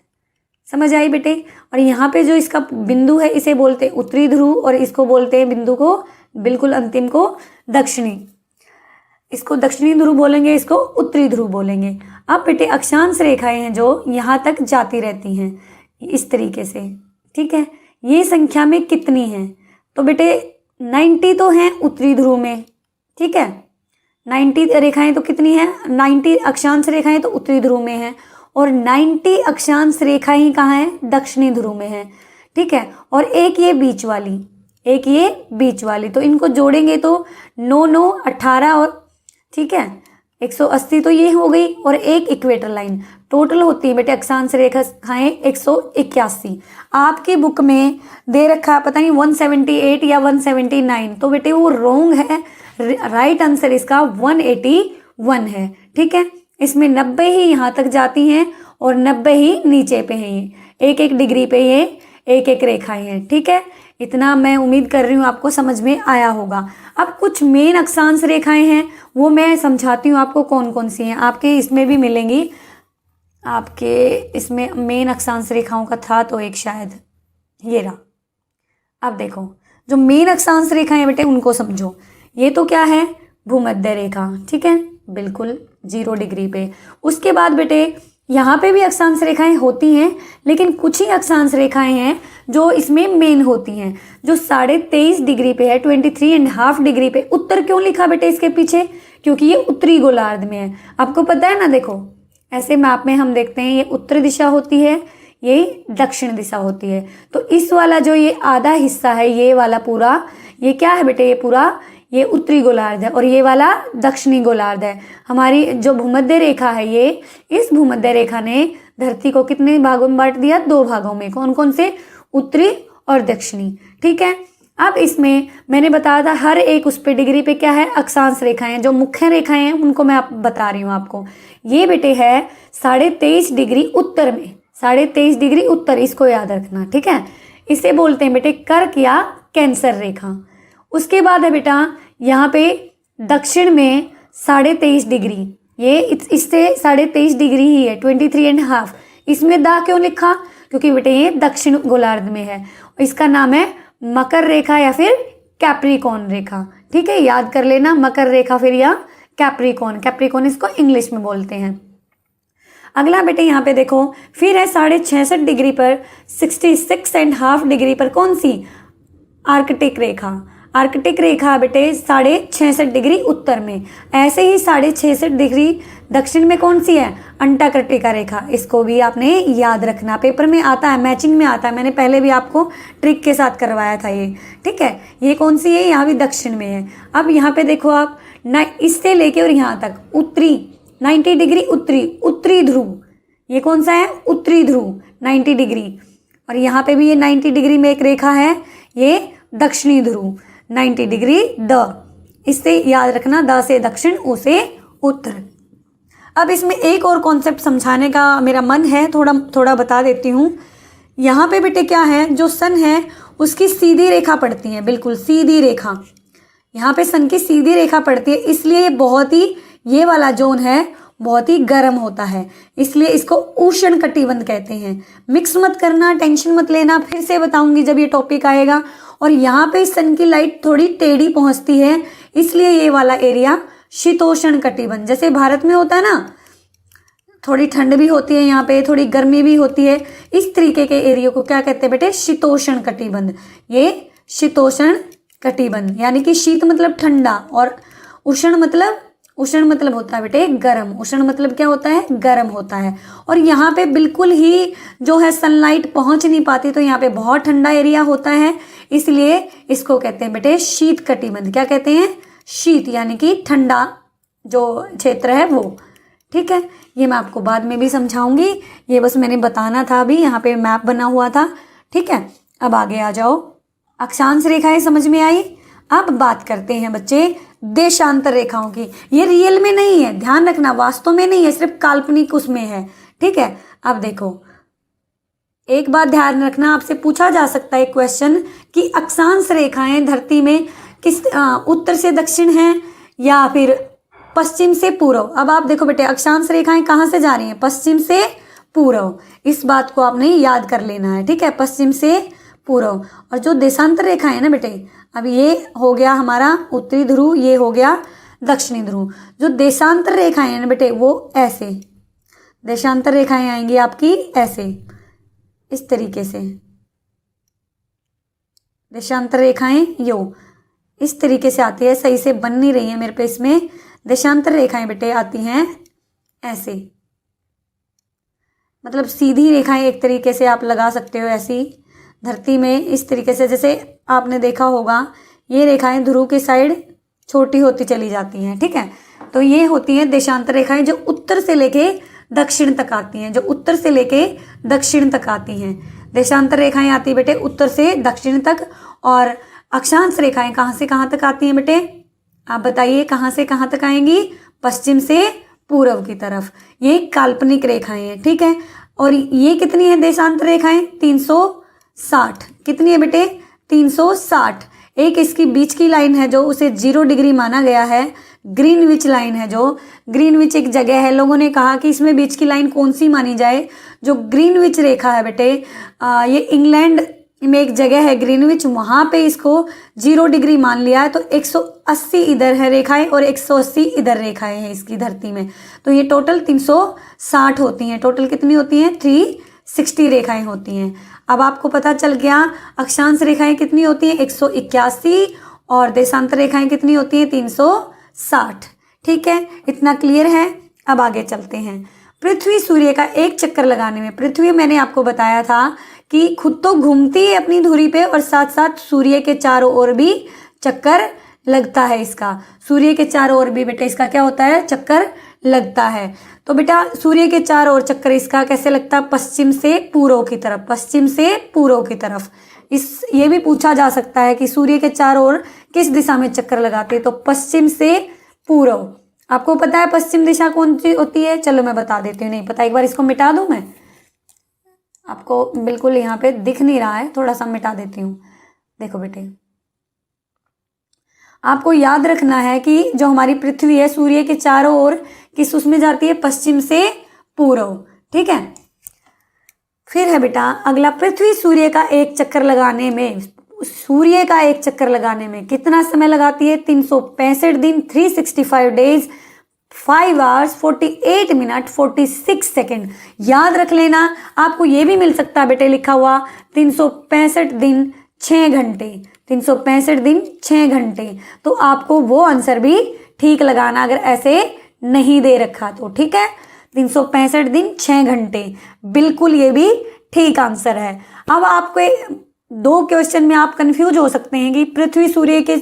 समझ आई बेटे। और यहाँ पे जो इसका बिंदु है इसे बोलते हैं उत्तरी ध्रुव, और इसको बोलते हैं बिंदु को बिल्कुल अंतिम को दक्षिणी। इसको दक्षिणी ध्रुव बोलेंगे, इसको उत्तरी ध्रुव बोलेंगे। अब बेटे अक्षांश रेखाएं हैं जो यहाँ तक जाती रहती हैं इस तरीके से, ठीक है। ये संख्या में कितनी हैं, तो बेटे 90 तो हैं उत्तरी ध्रुव में, ठीक है। 90 रेखाएं तो कितनी हैं, 90 अक्षांश रेखाएं तो उत्तरी ध्रुव में हैं, और 90 अक्षांश रेखाएं कहाँ हैं, दक्षिणी ध्रुव में हैं, ठीक है। और एक ये बीच वाली, तो इनको जोड़ेंगे तो 9 9 18 और ठीक है 180 तो ये हो गई, और एक इक्वेटर लाइन टोटल होती है बेटे अक्षांश रेखाएं 181। आपकी बुक में दे रखा पता नहीं 178 या 179, तो बेटे वो रॉन्ग है। राइट आंसर इसका 181 है, ठीक है। इसमें 90 ही यहाँ तक जाती हैं, और 90 ही नीचे पे हैं। ये एक एक डिग्री पे ये एक एक रेखाएं हैं। ठीक है, इतना मैं उम्मीद कर रही हूँ आपको समझ में आया होगा। अब कुछ मेन अक्षांश रेखाएं हैं, वो मैं समझाती हूँ आपको कौन कौन सी हैं। आपके इसमें भी मिलेंगी, आपके इसमें मेन अक्षांश रेखाओं का था तो एक शायद ये रहा। अब देखो जो मेन अक्षांश रेखाएं बेटे उनको समझो। ये तो क्या है, भूमध्य रेखा। ठीक है, बिल्कुल 0 डिग्री पे। उसके बाद बेटे यहाँ पे भी अक्षांश रेखाएं होती हैं, लेकिन कुछ ही अक्षांश रेखाएं हैं जो इसमें मेन होती हैं, जो 23.5 डिग्री पे है, 23.5 डिग्री पे। उत्तर क्यों लिखा बेटे इसके पीछे, क्योंकि ये उत्तरी गोलार्ध में है। आपको पता है ना, देखो ऐसे मैप में हम देखते हैं ये उत्तर दिशा होती है, ये दक्षिण दिशा होती है। तो इस वाला जो ये आधा हिस्सा है, ये वाला पूरा, ये क्या है बेटे, ये पूरा ये उत्तरी गोलार्ध है और ये वाला दक्षिणी गोलार्ध है। हमारी जो भूमध्य रेखा है, ये इस भूमध्य रेखा ने धरती को कितने भागों में बांट दिया, 2 भागों में। कौन कौन से, उत्तरी और दक्षिणी। ठीक है, अब इसमें मैंने बताया था हर एक उस पे डिग्री पे क्या है, अक्षांश रेखाएं। जो मुख्य रेखाएं हैं उनको मैं बता रही हूँ आपको। ये बेटे है 23.5 डिग्री उत्तर में, 23.5 डिग्री उत्तर, इसको याद रखना। ठीक है, इसे बोलते हैं बेटे कर्क या कैंसर रेखा। उसके बाद है बेटा यहाँ पे दक्षिण में 23.5 डिग्री, ये इससे 23.5 डिग्री ही है, 23.5। इसमें दा क्यों लिखा, क्योंकि बेटे ये दक्षिण गोलार्ध में है। इसका नाम है मकर रेखा या फिर कैप्रिकॉर्न रेखा। ठीक है, याद कर लेना, मकर रेखा फिर या कैप्रिकॉर्न। कैप्रिकॉर्न इसको इंग्लिश में बोलते हैं। अगला बेटे यहाँ पे देखो, फिर है 66.5 डिग्री पर, 66.5 डिग्री पर कौन सी, आर्कटिक रेखा। आर्कटिक रेखा बेटे 66.5 डिग्री उत्तर में। ऐसे ही 66.5 डिग्री दक्षिण में कौन सी है, अंटार्कटिका रेखा। इसको भी आपने याद रखना, पेपर में आता है, मैचिंग में आता है। मैंने पहले भी आपको ट्रिक के साथ करवाया था ये। ठीक है, ये कौन सी है, यहाँ भी दक्षिण में है। अब यहाँ पे देखो आप, इससे लेके और यहाँ तक उत्तरी 90 डिग्री उत्तरी ध्रुव, ये कौन सा है, उत्तरी ध्रुव 90 डिग्री। और यहाँ पे भी ये 90 डिग्री में एक रेखा है, ये दक्षिणी ध्रुव 90 डिग्री द। इससे याद रखना, द से दक्षिण, उ से उत्तर। अब इसमें एक और कॉन्सेप्ट समझाने का मेरा मन है, थोड़ा बता देती हूँ। यहाँ पे बेटे क्या है, जो सन है उसकी सीधी रेखा पड़ती है, बिल्कुल सीधी रेखा। यहाँ पे सन की सीधी रेखा पड़ती है, इसलिए बहुत ही, ये वाला जोन है बहुत ही गर्म होता है, इसलिए इसको उष्ण कटिबंध कहते हैं। मिक्स मत करना, टेंशन मत लेना, फिर से बताऊंगी जब ये टॉपिक आएगा। और यहाँ पे सन की लाइट थोड़ी टेढ़ी पहुंचती है, इसलिए ये वाला एरिया शीतोष्ण कटिबंध। जैसे भारत में होता है ना, थोड़ी ठंड भी होती है यहाँ पे, थोड़ी गर्मी भी होती है, इस तरीके के एरिया को क्या कहते हैं बेटे, शीतोष्ण कटिबंध। ये शीतोष्ण कटिबंध, यानी कि शीत मतलब ठंडा और उष्ण मतलब होता है बेटे गर्म। उष्ण मतलब क्या होता है, गर्म होता है। और यहाँ पे बिल्कुल ही जो है सनलाइट पहुंच नहीं पाती, तो यहाँ पे बहुत ठंडा एरिया होता है, इसलिए इसको कहते हैं बेटे शीत कटिबंध। क्या कहते हैं, शीत, यानी कि ठंडा जो क्षेत्र है वो। ठीक है, ये मैं आपको बाद में भी समझाऊंगी, ये बस मैंने बताना था। अभी यहाँ पे मैप बना हुआ था। ठीक है, अब आगे आ जाओ। अक्षांश रेखाएं समझ में आई। अब बात करते हैं बच्चे देशांतर रेखाओं की। ये रियल में नहीं है, ध्यान रखना, वास्तव में नहीं है, सिर्फ काल्पनिक उसमें है। ठीक है, अब देखो एक बात ध्यान रखना, आपसे पूछा जा सकता है क्वेश्चन कि अक्षांश रेखाएं धरती में किस उत्तर से दक्षिण है या फिर पश्चिम से पूर्व। अब आप देखो बेटे, अक्षांश रेखाएं कहाँ से जा रही हैं, पश्चिम से पूर्व। इस बात को आपने याद कर लेना है। ठीक है, पश्चिम से पूर्व। और जो देशांतर रेखा है ना बेटे, अब ये हो गया हमारा उत्तरी ध्रुव, ये हो गया दक्षिणी ध्रुव। जो देशांतर रेखाएं हैं ना बेटे, वो ऐसे देशांतर रेखाएं आएंगी आपकी ऐसे, इस तरीके से देशांतर रेखाएं यो इस तरीके से आती है। सही से बन नहीं रही है मेरे पे इसमें। देशांतर रेखाएं बेटे आती हैं ऐसे, मतलब सीधी रेखाएं एक तरीके से आप लगा सकते हो ऐसी धरती में, इस तरीके से। जैसे आपने देखा होगा, ये रेखाएं ध्रुव की साइड छोटी होती चली जाती हैं। ठीक है, तो ये होती हैं देशांतर रेखाएं, जो उत्तर से लेके दक्षिण तक आती हैं, जो उत्तर से लेके दक्षिण तक आती हैं। देशांतर रेखाएं आती बेटे उत्तर से दक्षिण तक। और अक्षांश रेखाएं कहाँ से कहाँ तक आती हैं बेटे, आप बताइए, कहाँ से कहाँ तक आएंगी, पश्चिम से पूर्व की तरफ। ये काल्पनिक रेखाएं हैं, ठीक है। और ये कितनी है देशांतर रेखाएं? 360। कितनी है बेटे? 360। एक इसकी बीच की लाइन है जो उसे 0 डिग्री माना गया है, ग्रीनविच लाइन है जो, ग्रीनविच एक जगह है, लोगों ने कहा कि इसमें बीच की लाइन कौन सी मानी जाए? जो ग्रीनविच रेखा है बेटे, ये इंग्लैंड में एक जगह है ग्रीनविच, वहां पे इसको 0 डिग्री मान लिया है। तो 180 इधर है रेखाएं और 180 इधर रेखाएं हैं इसकी धरती में, तो ये टोटल 360 होती हैं। टोटल कितनी होती हैं? 360 रेखाएं होती हैं। अब आपको पता चल गया अक्षांश रेखाएं कितनी होती हैं? 181, और देशांतर रेखाएं कितनी होती हैं? 360। ठीक है, इतना क्लियर है। अब आगे चलते हैं। पृथ्वी सूर्य का एक चक्कर लगाने में, पृथ्वी मैंने आपको बताया था कि खुद तो घूमती है अपनी धुरी पे और साथ साथ सूर्य के चारों ओर भी चक्कर लगता है इसका। सूर्य के चारों ओर भी बेटा इसका क्या होता है? चक्कर लगता है। तो बेटा सूर्य के चारों ओर चक्कर इसका कैसे लगता है? पश्चिम से पूर्व की तरफ, पश्चिम से पूर्व की तरफ। ये भी पूछा जा सकता है कि सूर्य के चारों ओर किस दिशा में चक्कर लगाते हैं? तो पश्चिम से पूर्व। आपको पता है पश्चिम दिशा कौन सी होती है? चलो मैं बता देती हूँ। नहीं पता, एक बार इसको मिटा दूं मैं, आपको बिल्कुल यहाँ पे दिख नहीं रहा है, थोड़ा सा मिटा देती हूँ। देखो बेटे, आपको याद रखना है कि जो हमारी पृथ्वी है सूर्य के चारों ओर किस उसमें जाती है? पश्चिम से पूर्व। ठीक है, फिर है बेटा अगला, पृथ्वी सूर्य का एक चक्कर लगाने में, सूर्य का एक चक्कर लगाने में कितना समय लगाती है? 365 दिन, 365 डेज, 5 आवर्स 48 मिनट 46 सेकेंड। याद रख लेना। आपको ये भी मिल सकता है बेटे लिखा हुआ 365 दिन 6 घंटे, 365 दिन 6 घंटे। तो आपको वो आंसर भी ठीक लगाना अगर ऐसे नहीं दे रखा तो। ठीक है, 365 दिन 6 घंटे, बिल्कुल ये भी ठीक आंसर है। अब आपको 2 क्वेश्चन में आप कंफ्यूज हो सकते हैं कि पृथ्वी सूर्य के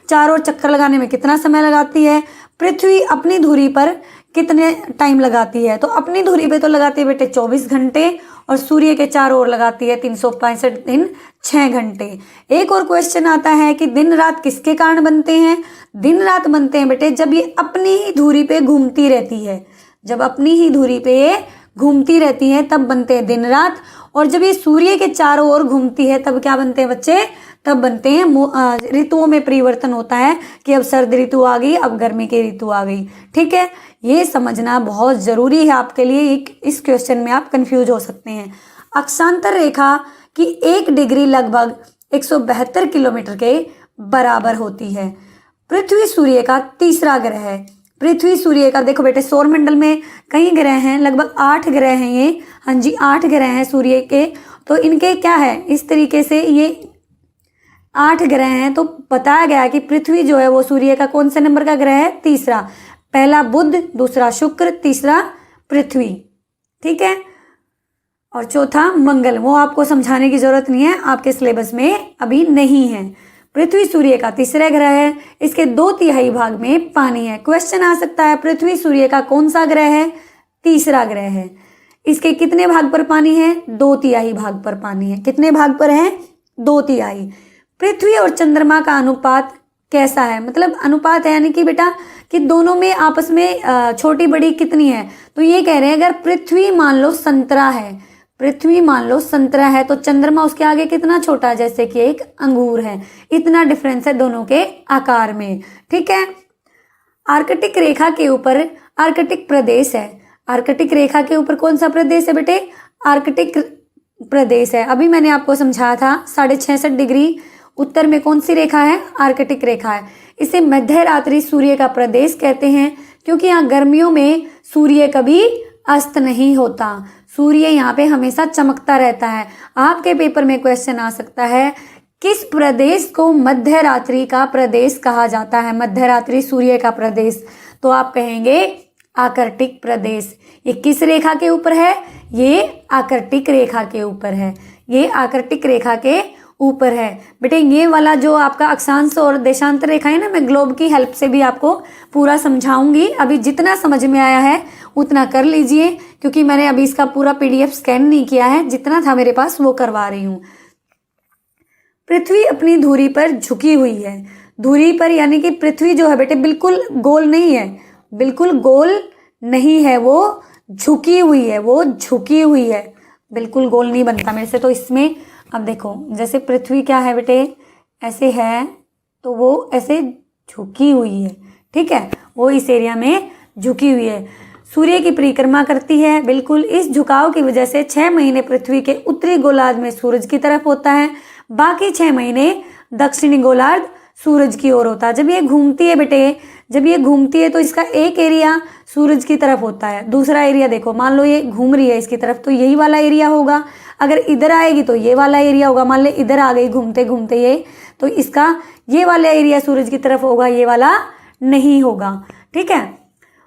चारों ओर चक्कर लगाने में कितना समय लगाती है, पृथ्वी अपनी धुरी पर कितने टाइम लगाती है? तो अपनी धुरी पे तो लगाती है बेटे 24 घंटे और सूर्य के चारों ओर लगाती है 365 दिन 6 घंटे। एक और क्वेश्चन आता है कि दिन रात किसके कारण बनते हैं? दिन रात बनते हैं बेटे जब ये अपनी ही धुरी पे घूमती रहती है, जब अपनी ही धुरी पे ये घूमती रहती है तब बनते हैं दिन रात। और जब ये सूर्य के चारों ओर घूमती है तब क्या बनते हैं बच्चे? तब बनते हैं ऋतुओं में परिवर्तन होता है कि अब सर्द ऋतु आ गई, अब गर्मी की ऋतु आ गई। ठीक है, ये समझना बहुत जरूरी है आपके लिए। इस क्वेश्चन में आप कंफ्यूज हो सकते हैं। अक्षांतर रेखा की 1 डिग्री लगभग 172 किलोमीटर के बराबर होती है। पृथ्वी सूर्य का तीसरा ग्रह है। पृथ्वी सूर्य का, देखो बेटे सौरमंडल में कई ग्रह हैं, लगभग 8 ग्रह हैं ये। हाँ जी, 8 ग्रह हैं सूर्य के। तो इनके क्या है, इस तरीके से ये 8 ग्रह हैं। तो बताया गया कि पृथ्वी जो है वो सूर्य का कौन से नंबर का ग्रह है? तीसरा। पहला बुध, दूसरा शुक्र, तीसरा पृथ्वी। ठीक है, और चौथा मंगल। वो आपको समझाने की जरूरत नहीं है, आपके सिलेबस में अभी नहीं है। पृथ्वी सूर्य का तीसरा ग्रह है। इसके 2/3 भाग में पानी है। क्वेश्चन आ सकता है पृथ्वी सूर्य का कौन सा ग्रह है? तीसरा ग्रह है। इसके कितने भाग पर पानी है? 2/3 भाग पर पानी है। कितने भाग पर है? 2/3। पृथ्वी और चंद्रमा का अनुपात कैसा है? मतलब अनुपात है यानी कि बेटा कि दोनों में आपस में छोटी बड़ी कितनी है? तो ये कह रहे हैं अगर पृथ्वी मान लो संतरा है, पृथ्वी मान लो संतरा है, तो चंद्रमा उसके आगे कितना छोटा है? जैसे कि एक अंगूर है। इतना डिफरेंस है दोनों के आकार में। ठीक है, आर्कटिक रेखा के ऊपर आर्कटिक प्रदेश है। आर्कटिक रेखा के ऊपर कौन सा प्रदेश है बेटे? आर्कटिक प्रदेश है। अभी मैंने आपको समझाया था 66.5 डिग्री उत्तर में कौन सी रेखा है? आर्कटिक रेखा है। इसे मध्य रात्रि सूर्य का प्रदेश कहते हैं क्योंकि यहाँ गर्मियों में सूर्य कभी अस्त नहीं होता। सूर्य यहाँ पे हमेशा चमकता रहता है। आपके पेपर में क्वेश्चन आ सकता है किस प्रदेश को मध्य रात्रि का प्रदेश कहा जाता है? मध्य रात्रि सूर्य का प्रदेश। तो आप कहेंगे आर्कटिक प्रदेश। ये किस रेखा के ऊपर है? ये आर्कटिक रेखा के ऊपर है। ये आर्कटिक रेखा के ऊपर है। बेटे ये वाला जो आपका अक्षांश और देशांतर रेखा है ना, मैं ग्लोब की हेल्प से भी आपको पूरा समझाऊंगी। अभी जितना समझ में आया है उतना कर लीजिए क्योंकि मैंने अभी इसका पूरा PDF स्कैन नहीं किया है, जितना था मेरे पास वो करवा रही हूँ। पृथ्वी अपनी धुरी पर झुकी हुई है। धुरी पर यानी कि पृथ्वी जो है बेटे बिल्कुल गोल नहीं है, बिल्कुल गोल नहीं है, वो झुकी हुई है, वो झुकी हुई है, बिल्कुल गोल नहीं बनता मेरे से। तो इसमें अब देखो, जैसे पृथ्वी क्या है बेटे, ऐसे है, तो वो ऐसे झुकी हुई है, ठीक है, वो इस एरिया में झुकी हुई है। सूर्य की परिक्रमा करती है, बिल्कुल। इस झुकाव की वजह से 6 महीने पृथ्वी के उत्तरी गोलार्ध में सूरज की तरफ होता है, बाकी 6 महीने दक्षिणी गोलार्ध सूरज की ओर होता है। जब ये घूमती है बेटे, जब ये घूमती है तो इसका एक एरिया सूरज की तरफ होता है, दूसरा एरिया देखो, मान लो ये घूम रही है इसकी तरफ, तो यही वाला एरिया होगा। अगर इधर आएगी तो ये वाला एरिया होगा, मान ले इधर आ गई घूमते घूमते ये, तो इसका ये वाला एरिया सूरज की तरफ होगा, ये वाला नहीं होगा, ठीक है।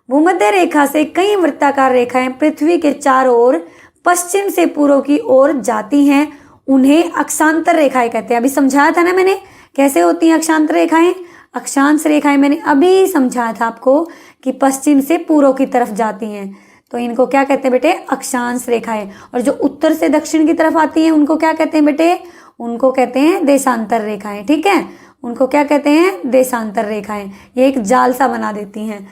भूमध्य रेखा से कई वृत्ताकार रेखाएं पृथ्वी के चारों ओर पश्चिम से पूर्व की ओर जाती हैं, उन्हें अक्षांतर रेखाएं कहते हैं। अभी समझाया था ना मैंने कैसे होती हैं अक्षांतर रेखाएं। अक्षांश रेखाएं मैंने अभी समझाया था आपको कि पश्चिम से पूर्व की तरफ जाती हैं, तो इनको क्या कहते हैं बेटे, अक्षांश रेखाएं। और जो उत्तर से दक्षिण की तरफ आती हैं उनको क्या कहते हैं बेटे, उनको कहते हैं देशांतर रेखाएं, ठीक है, उनको क्या कहते हैं, देशांतर रेखाएं। ये एक जाल सा बना देती हैं।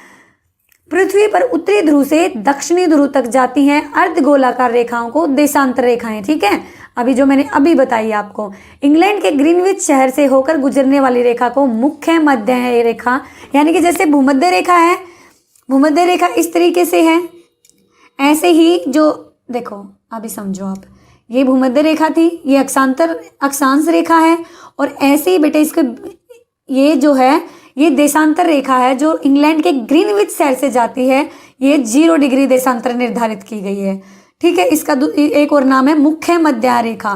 पृथ्वी पर उत्तरी ध्रुव से दक्षिणी ध्रुव तक जाती हैं अर्धगोलाकार रेखाओं को देशांतर रेखाएं, ठीक है। अभी जो मैंने अभी बताई आपको, इंग्लैंड के ग्रीनविच शहर से होकर गुजरने वाली रेखा को मुख्य मध्य रेखा, यानी कि जैसे भूमध्य रेखा है, भूमध्य रेखा इस तरीके से है, ऐसे ही जो देखो, अभी समझो आप, ये भूमध्य रेखा थी, ये अक्षांश रेखा है, और ऐसे ही बेटे इसके ये जो है ये देशांतर रेखा है जो इंग्लैंड के ग्रीनविच शहर से जाती है, ये 0 डिग्री देशांतर निर्धारित की गई है, ठीक है। इसका एक और नाम है मुख्य मध्य रेखा।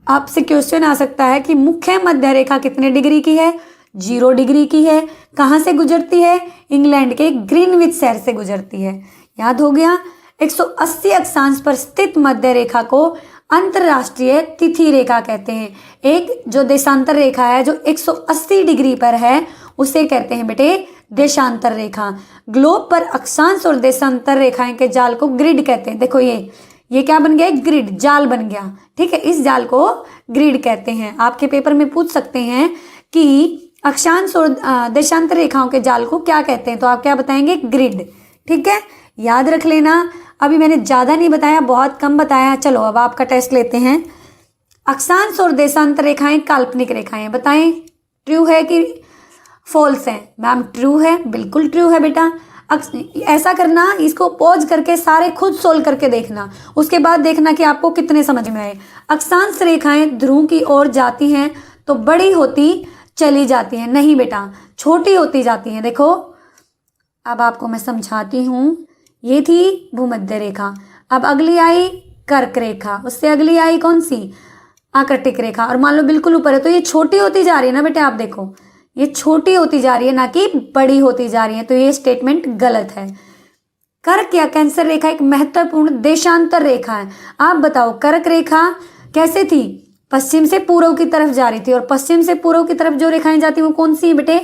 आपसे क्वेश्चन आ सकता है कि मुख्य मध्य रेखा कितने डिग्री की है, 0 डिग्री की है। कहाँ से गुजरती है, इंग्लैंड के ग्रीनविच शहर से गुजरती है, याद हो गया। 180 अक्षांश पर स्थित मध्य रेखा को अंतरराष्ट्रीय तिथि रेखा कहते हैं। एक जो देशांतर रेखा है जो 180 डिग्री पर है उसे कहते हैं बेटे देशांतर रेखा। ग्लोब पर अक्षांश और देशांतर रेखाएं के जाल को ग्रिड कहते हैं। देखो ये क्या बन गया, ग्रिड, जाल बन गया, ठीक है। इस जाल को ग्रिड कहते हैं। आपके पेपर में पूछ सकते हैं कि अक्षांश और देशांतर रेखाओं के जाल को क्या कहते हैं, तो आप क्या बताएंगे, ग्रिड, ठीक है, याद रख लेना। अभी मैंने ज़्यादा नहीं बताया, बहुत कम बताया। चलो अब आपका टेस्ट लेते हैं। अक्षांश और देशांतर रेखाएं काल्पनिक रेखाएं, बताएं ट्रू है कि फॉल्स है। मैम ट्रू है, बिल्कुल ट्रू है बेटा। ऐसा करना, इसको पॉज करके सारे खुद सोल्व करके देखना, उसके बाद देखना कि आपको कितने समझ में आए। अक्षांश रेखाएं ध्रुव की ओर जाती हैं तो बड़ी होती चली जाती हैं, नहीं बेटा छोटी होती जाती हैं। देखो अब आपको मैं समझाती हूँ। ये थी भूमध्य रेखा, अब अगली आई कर्क रेखा, उससे अगली आई कौन सी, आकृतिक रेखा, और मान लो बिल्कुल ऊपर है, तो ये छोटी होती जा रही है ना बेटे, आप देखो ये छोटी होती जा रही है, ना कि बड़ी होती जा रही है, तो ये स्टेटमेंट गलत है। कर्क या कैंसर रेखा एक महत्वपूर्ण देशांतर रेखा है। आप बताओ कर्क रेखा कैसे थी, पश्चिम से पूर्व की तरफ जा रही थी, और पश्चिम से पूर्व की तरफ जो रेखाएं जाती वो कौन सी है बेटे,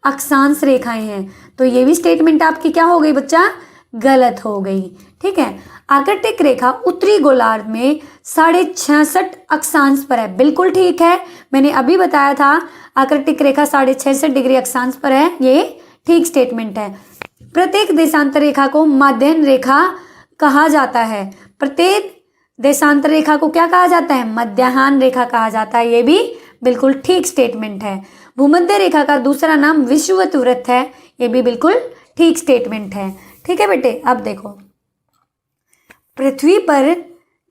अक्षांश रेखाएं हैं। तो ये भी स्टेटमेंट आपकी क्या हो गई बच्चा, गलत हो गई, ठीक है। आकृतिक रेखा उत्तरी गोलार्ध में 66.5 अक्षांश पर है, बिल्कुल ठीक है। मैंने अभी बताया था आकृतिक रेखा 66.5 डिग्री अक्षांश पर है, ये ठीक स्टेटमेंट है। प्रत्येक देशांतर रेखा को मध्याह्न रेखा कहा जाता है। प्रत्येक देशांतर रेखा को क्या कहा जाता है, मध्याह्न रेखा कहा जाता है, ये भी बिल्कुल ठीक स्टेटमेंट है। भूमध्य रेखा का दूसरा नाम विषुवत वृत्त है, ये भी बिल्कुल ठीक स्टेटमेंट है, ठीक है बेटे। अब देखो, पृथ्वी पर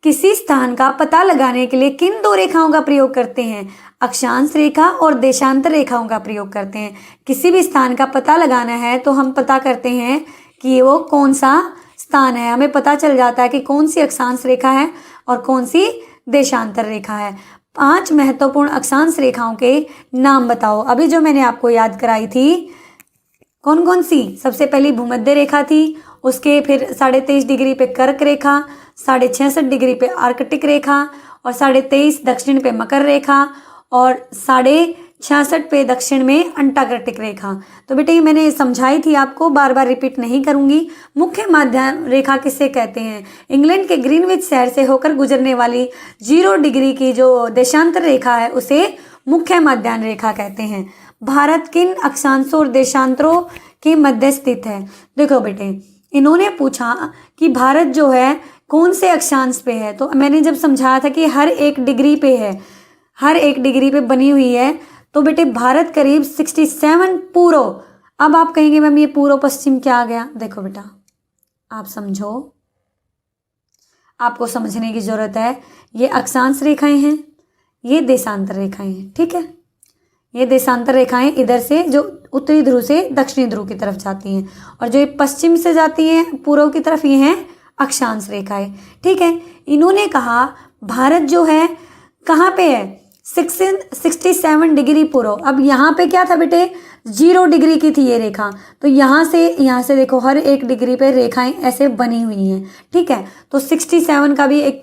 किसी स्थान का पता लगाने के लिए किन 2 रेखाओं का प्रयोग करते हैं, अक्षांश रेखा और देशांतर रेखाओं का प्रयोग करते हैं। किसी भी स्थान का पता लगाना है तो हम पता करते हैं कि वो कौन सा स्थान है, हमें पता चल जाता है कि कौन सी अक्षांश रेखा है और कौन सी देशांतर रेखा है। 5 महत्वपूर्ण अक्षांश रेखाओं के नाम बताओ। अभी जो मैंने आपको याद कराई थी कौन कौन सी, सबसे पहली भूमध्य रेखा थी, उसके फिर 23.5 डिग्री पे कर्क रेखा, 66.5 डिग्री पे आर्कटिक रेखा, और 23.5 दक्षिण पे मकर रेखा, और 66.5 पे दक्षिण में अंटार्कटिक रेखा। तो बेटे ये मैंने समझाई थी आपको, बार बार रिपीट नहीं करूंगी। मुख्य मध्य रेखा किसे कहते हैं, इंग्लैंड के ग्रीनविच शहर से होकर गुजरने वाली 0 डिग्री की जो देशांतर रेखा है उसे मुख्य मध्याह्न रेखा कहते हैं। भारत किन अक्षांशों और देशांतरों के मध्य स्थित है। देखो बेटे इन्होंने पूछा कि भारत जो है कौन से अक्षांश पे है, तो मैंने जब समझाया था कि हर एक डिग्री पे है, हर एक डिग्री पे बनी हुई है, तो बेटे भारत करीब 67 पूर्व। अब आप कहेंगे मैम ये पूर्व पश्चिम क्या आ गया? देखो बेटा आप समझो, आपको समझने की जरूरत है। ये अक्षांश रेखाएं हैं, ये देशांतर रेखाएं हैं, ठीक है। ये देशांतर रेखाएं इधर से जो उत्तरी ध्रुव से दक्षिणी ध्रुव की तरफ जाती हैं, और जो ये पश्चिम से जाती हैं पूर्व की तरफ, ये हैं अक्षांश रेखाएं, ठीक है। इन्होंने कहा भारत जो है कहाँ पे है? 67 डिग्री पूर्व। अब यहाँ पे क्या था बेटे? 0 डिग्री की थी ये रेखा, तो यहाँ से देखो हर एक डिग्री पे रेखाएं ऐसे बनी हुई हैं, ठीक है। तो 67 का भी एक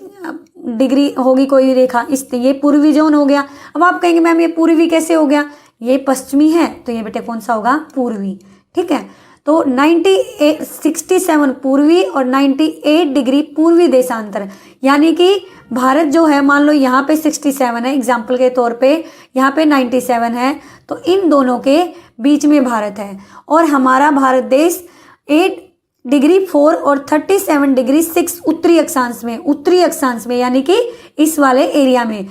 डिग्री होगी कोई रेखा, इस ये पूर्वी जोन हो गया। अब आप कहेंगे मैम ये पूर्वी कैसे हो गया? ये पश्चिमी है, तो ये बेटे कौन सा होगा? पूर्वी, ठीक है। तो 67 पूर्वी और 98 डिग्री पूर्वी देशांतर, यानी कि भारत जो है, मान लो यहाँ पे 67 है एग्जाम्पल के तौर पे, यहाँ पे 97 है, तो इन दोनों के बीच में भारत है। और हमारा भारत देश 8 डिग्री 4 और 37 डिग्री 6 उत्तरी अक्षांश में, यानी कि इस वाले एरिया में,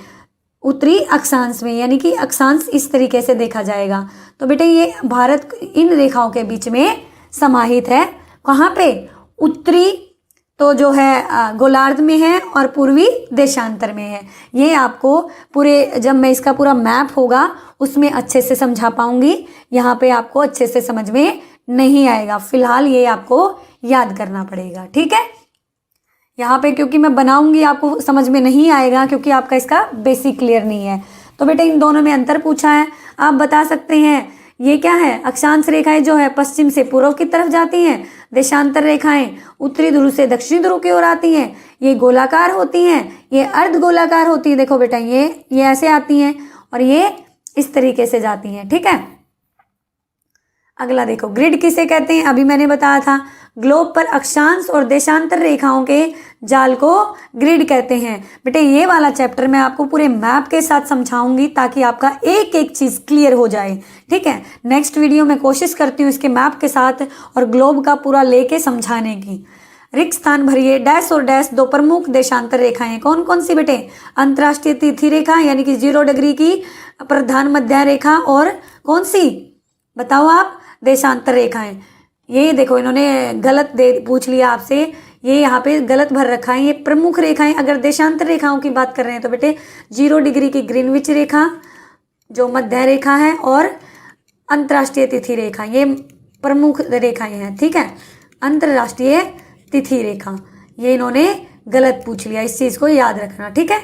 उत्तरी अक्षांश में, यानी कि अक्षांश इस तरीके से देखा जाएगा। तो बेटे ये भारत इन रेखाओं के बीच में समाहित है। कहाँ पे? उत्तरी तो जो है गोलार्ध में है, और पूर्वी देशांतर में है। ये आपको पूरे, जब मैं इसका पूरा मैप होगा उसमें अच्छे से समझा पाऊंगी, यहाँ पे आपको अच्छे से समझ में नहीं आएगा। फिलहाल ये आपको याद करना पड़ेगा, ठीक है। यहाँ पे क्योंकि मैं बनाऊंगी आपको समझ में नहीं आएगा, क्योंकि आपका इसका बेसिक क्लियर नहीं है। तो बेटे इन दोनों में अंतर पूछा है, आप बता सकते हैं ये क्या है? अक्षांश रेखाएं जो है पश्चिम से पूर्व की तरफ जाती हैं, देशांतर रेखाएं उत्तरी ध्रुव से दक्षिणी ध्रुव की ओर आती हैं। ये गोलाकार होती हैं, ये अर्ध गोलाकार होती है। देखो बेटा ये ऐसे आती हैं और ये इस तरीके से जाती हैं, ठीक है। अगला देखो, ग्रिड किसे कहते हैं? अभी मैंने बताया था, ग्लोब पर अक्षांश और देशांतर रेखाओं के जाल को ग्रिड कहते हैं। बेटे ये वाला चैप्टर मैं आपको पूरे मैप के साथ समझाऊंगी, ताकि आपका एक एक चीज क्लियर हो जाए, ठीक है। नेक्स्ट वीडियो में कोशिश करती हूँ इसके मैप के साथ और ग्लोब का पूरा लेके समझाने की। रिक्त स्थान भरिए, डैश और डैश 2 प्रमुख देशांतर रेखाएं कौन कौन सी बेटे? अंतरराष्ट्रीय तिथि रेखा यानी कि 0 डिग्री की प्रधान मध्य रेखा, और कौन सी बताओ आप? देशांतर रेखाएं। ये देखो इन्होंने गलत पूछ लिया आपसे, ये यहाँ पे गलत भर रखा है। ये प्रमुख रेखाएं, अगर देशांतर रेखाओं की बात कर रहे हैं तो बेटे 0 डिग्री की ग्रीनविच रेखा जो मध्य रेखा है, और अंतर्राष्ट्रीय तिथि रेखा, ये प्रमुख रेखाएं हैं, ठीक है। अंतर्राष्ट्रीय तिथि रेखा, ये इन्होंने गलत पूछ लिया, इस चीज को याद रखना, ठीक है।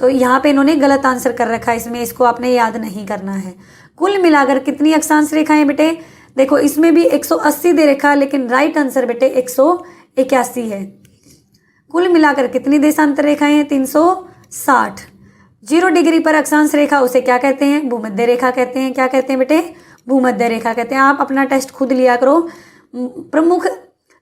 तो यहाँ पे इन्होंने गलत आंसर कर रखा है, इसमें इसको आपने याद नहीं करना है। कुल मिलाकर कितनी अक्षांश रेखाएं बेटे? देखो इसमें भी 180 दे रखा है, लेकिन राइट आंसर बेटे 181 है। कुल मिलाकर कितनी देशांतर रेखाएं हैं? 360। 0 डिग्री पर अक्षांश रेखा उसे क्या कहते हैं? भूमध्य रेखा कहते हैं। क्या कहते हैं बेटे? भूमध्य रेखा कहते हैं। आप अपना टेस्ट खुद लिया करो। प्रमुख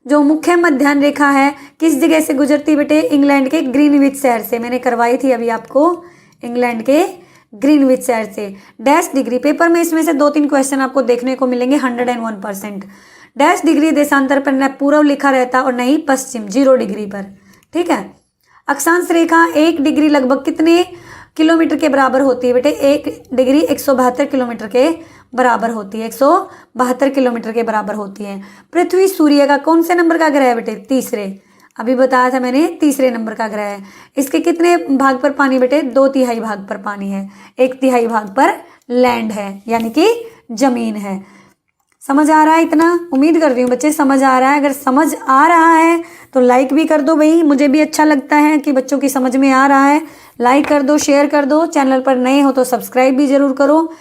जो मुख्य मध्याह्न रेखा है किस जगह से गुजरती बेटे? इंग्लैंड के ग्रीनविच शहर से। मैंने करवाई थी अभी आपको, इंग्लैंड के ग्रीनविच शहर से। डैश डिग्री, पेपर में इसमें से 2-3 क्वेश्चन आपको देखने को मिलेंगे 101%। डैश डिग्री देशांतर पर न पूर्व लिखा रहता और नहीं पश्चिम, 0 डिग्री पर, ठीक है। अक्षांश रेखा 1 डिग्री लगभग कितने किलोमीटर के बराबर होती है बेटे? 1 डिग्री 172 किलोमीटर के बराबर होती है, 172 किलोमीटर के बराबर होती है। पृथ्वी सूर्य का कौन से नंबर का ग्रह है बेटे? तीसरे। अभी बताया था मैंने, तीसरे नंबर का ग्रह है। इसके कितने भाग पर पानी बेटे? 2/3 भाग पर पानी है, 1/3 भाग पर लैंड है, यानी कि जमीन है। समझ आ रहा है इतना? उम्मीद कर रही हूँ बच्चे समझ आ रहा है। अगर समझ आ रहा है तो लाइक भी कर दो भाई, मुझे भी अच्छा लगता है कि बच्चों की समझ में आ रहा है। लाइक कर दो, शेयर कर दो, चैनल पर नए हो तो सब्सक्राइब भी जरूर करो,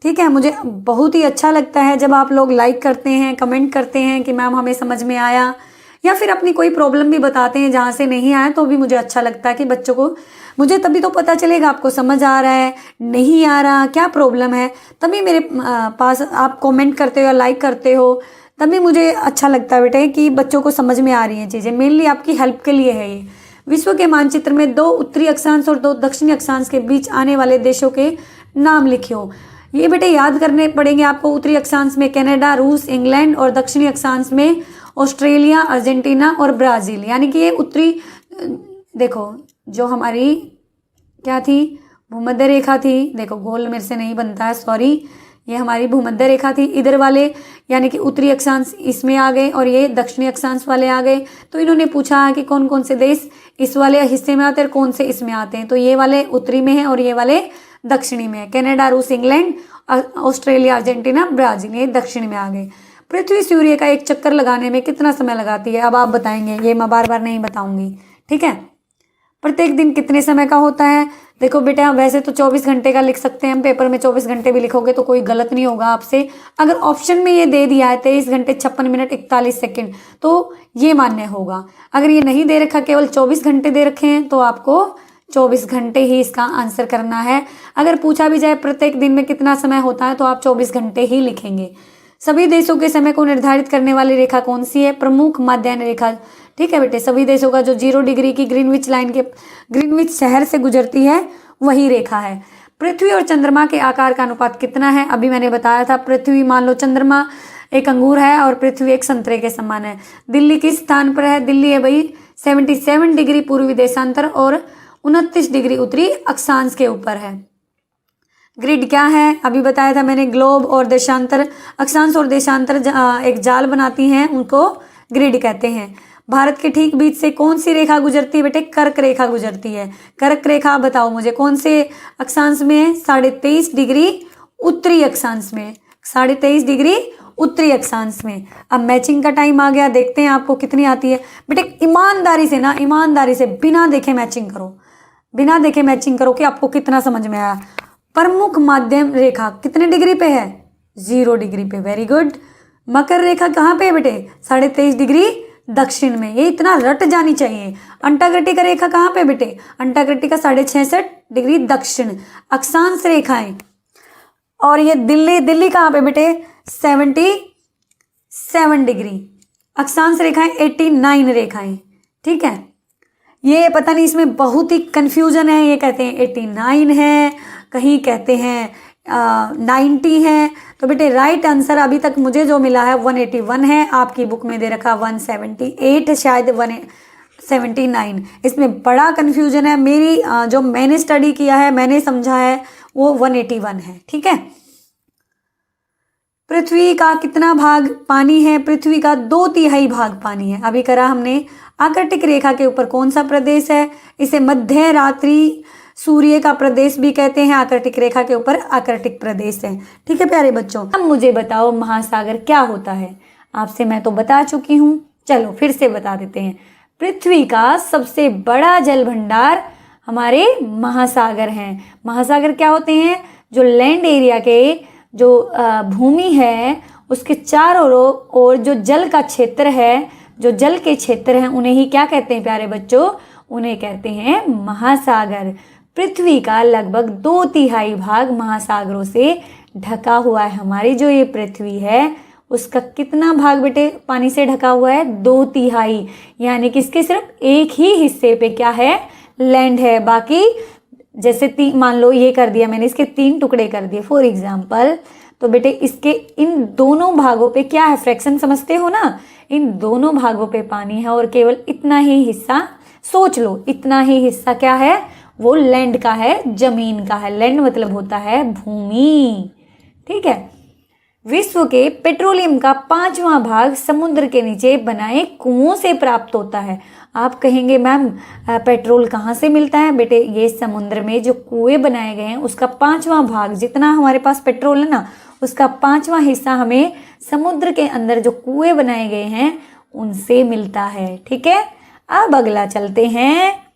ठीक है। मुझे बहुत ही अच्छा लगता है जब आप लोग लाइक करते हैं, कमेंट करते हैं कि मैम हमें समझ में आया, या फिर अपनी कोई प्रॉब्लम भी बताते हैं जहाँ से नहीं आया, तो भी मुझे अच्छा लगता है कि बच्चों को, मुझे तभी तो पता चलेगा आपको समझ आ रहा है, नहीं आ रहा, क्या प्रॉब्लम है, तभी मेरे पास आप कमेंट करते हो या लाइक करते हो, तभी मुझे अच्छा लगता है बेटे कि बच्चों को समझ में आ रही हैं चीज़ें। मेनली आपकी हेल्प के लिए है ये। विश्व के मानचित्र में 2 उत्तरी अक्षांश और 2 दक्षिणी अक्षांश के बीच आने वाले देशों के नाम लिखियो। ये बेटे याद करने पड़ेंगे आपको। उत्तरी अक्षांश में कनाडा, रूस, इंग्लैंड, और दक्षिणी अक्षांश में ऑस्ट्रेलिया, अर्जेंटीना और ब्राज़ील, यानी कि ये उत्तरी, देखो जो हमारी क्या थी, भूमध्य रेखा थी, देखो गोल मेरे से नहीं बनता है, सॉरी, ये हमारी भूमध्य रेखा थी, इधर वाले यानी कि उत्तरी अक्षांश इसमें आ गए और ये दक्षिणी अक्षांश वाले आ गए। तो इन्होंने पूछा है कि कौन कौन से देश इस वाले हिस्से में आते हैं और कौन से इसमें आते हैं, तो ये वाले उत्तरी में है और ये वाले दक्षिणी में है। कनाडा, रूस, इंग्लैंड, ऑस्ट्रेलिया, अर्जेंटीना, ब्राजील, ये दक्षिण में आ गए। पृथ्वी सूर्य का एक चक्कर लगाने में कितना समय लगाती है, अब आप बताएंगे, ये मैं बार बार नहीं बताऊंगी, ठीक है। प्रत्येक दिन कितने समय का होता है, देखो बेटा वैसे तो 24 घंटे का लिख सकते हैं हम, पेपर में 24 घंटे भी लिखोगे तो कोई गलत नहीं होगा आपसे। अगर ऑप्शन में ये दे दिया है 23 घंटे 56 मिनट 41 सेकंड तो ये मान्य होगा। अगर ये नहीं दे रखा, केवल 24 घंटे दे रखे हैं, तो आपको 24 घंटे ही इसका आंसर करना है। अगर पूछा भी जाए प्रत्येक दिन में कितना समय होता है तो आप 24 घंटे ही लिखेंगे। सभी देशों के समय को निर्धारित करने वाली रेखा कौन सी है, प्रमुख माध्यान्ह रेखा, ठीक है बेटे। सभी देशों का जो 0 डिग्री की ग्रीनविच लाइन के, ग्रीनविच शहर से गुजरती है, वही रेखा है। पृथ्वी और चंद्रमा के आकार का अनुपात कितना है, अभी मैंने बताया था। पृथ्वी मान लो चंद्रमा एक अंगूर है और पृथ्वी एक संतरे के समान है। दिल्ली किस स्थान पर है, दिल्ली है भाई 77 डिग्री पूर्वी देशांतर और 29 डिग्री उत्तरी अक्षांश के ऊपर है। ग्रिड क्या है, अभी बताया था मैंने, ग्लोब और देशांतर, अक्षांश और देशांतर एक जाल बनाती हैं, उनको ग्रिड कहते हैं। भारत के ठीक बीच से कौन सी रेखा गुजरती है बेटे, कर्क रेखा गुजरती है। कर्क रेखा बताओ मुझे कौन से अक्षांश में है, 23.5 डिग्री उत्तरी अक्षांश में, 23.5 डिग्री उत्तरी अक्षांश में। अब मैचिंग का टाइम आ गया, देखते हैं आपको कितनी आती है बेटे। ईमानदारी से ना, ईमानदारी से बिना देखे मैचिंग करो, बिना देखे मैचिंग करो कि आपको कितना समझ में आया। प्रमुख माध्यम रेखा कितने डिग्री पे है, 0 डिग्री पे, वेरी गुड। मकर रेखा कहाँ पे है बेटे, 23.5 डिग्री दक्षिण में, ये इतना रट जानी चाहिए। अंटार्कटिका रेखा कहाँ पे बेटे, अंटार्कटिका 66.5 डिग्री दक्षिण। अक्षांश रेखाएं, और ये दिल्ली, दिल्ली कहाँ पे बेटे, 77 डिग्री। अक्षांश रेखाएं 89 रेखाएं, ठीक है। ये पता नहीं, इसमें बहुत ही कंफ्यूजन है, ये कहते हैं 89 है, कहीं कहते हैं 90 है। तो बेटे राइट आंसर अभी तक मुझे जो मिला है 181 है, आपकी बुक में दे रखा 178, शायद 179। इसमें बड़ा कंफ्यूजन है, मेरी जो मैंने स्टडी किया है, मैंने समझा है, वो 181 है, ठीक है। पृथ्वी का कितना भाग पानी है, पृथ्वी का 2/3 भाग पानी है। अभी करा हमने। आर्कटिक रेखा के ऊपर कौन सा प्रदेश है, इसे मध्य रात्रि सूर्य का प्रदेश भी कहते हैं। आर्कटिक रेखा के ऊपर आर्कटिक प्रदेश है, ठीक है प्यारे बच्चों। अब मुझे बताओ महासागर क्या होता है, आपसे मैं तो बता चुकी हूँ, चलो फिर से बता देते हैं। पृथ्वी का सबसे बड़ा जल भंडार हमारे महासागर हैं। महासागर क्या होते हैं, जो लैंड एरिया के, जो भूमि है उसके चारों ओर जो जल का क्षेत्र है, जो जल के क्षेत्र हैं, उन्हें ही क्या कहते हैं प्यारे बच्चों, उन्हें कहते हैं महासागर। पृथ्वी का लगभग 2/3 भाग महासागरों से ढका हुआ है। हमारी जो ये पृथ्वी है उसका कितना भाग बेटे पानी से ढका हुआ है, 2/3, यानी कि इसके सिर्फ एक ही हिस्से पे क्या है, लैंड है। बाकी जैसे मान लो ये कर दिया मैंने, इसके 3 टुकड़े कर दिए फॉर एग्जाम्पल, तो बेटे इसके इन दोनों भागों पे क्या है, फ्रैक्शन समझते हो ना, इन दोनों भागों पे पानी है और केवल इतना ही हिस्सा, सोच लो इतना ही हिस्सा क्या है, वो लैंड का है, जमीन का है। लैंड मतलब होता है भूमि, ठीक है। विश्व के पेट्रोलियम का 5वां भाग समुद्र के नीचे बनाए कुओं से प्राप्त होता है। आप कहेंगे मैम पेट्रोल कहाँ से मिलता है, बेटे ये समुद्र में जो कुएं बनाए गए हैं उसका 5वां भाग, जितना हमारे पास पेट्रोल है ना, उसका 5वां हिस्सा हमें समुद्र के अंदर जो कुएं बनाए गए हैं उनसे मिलता है, ठीक है। अब अगला चलते हैं।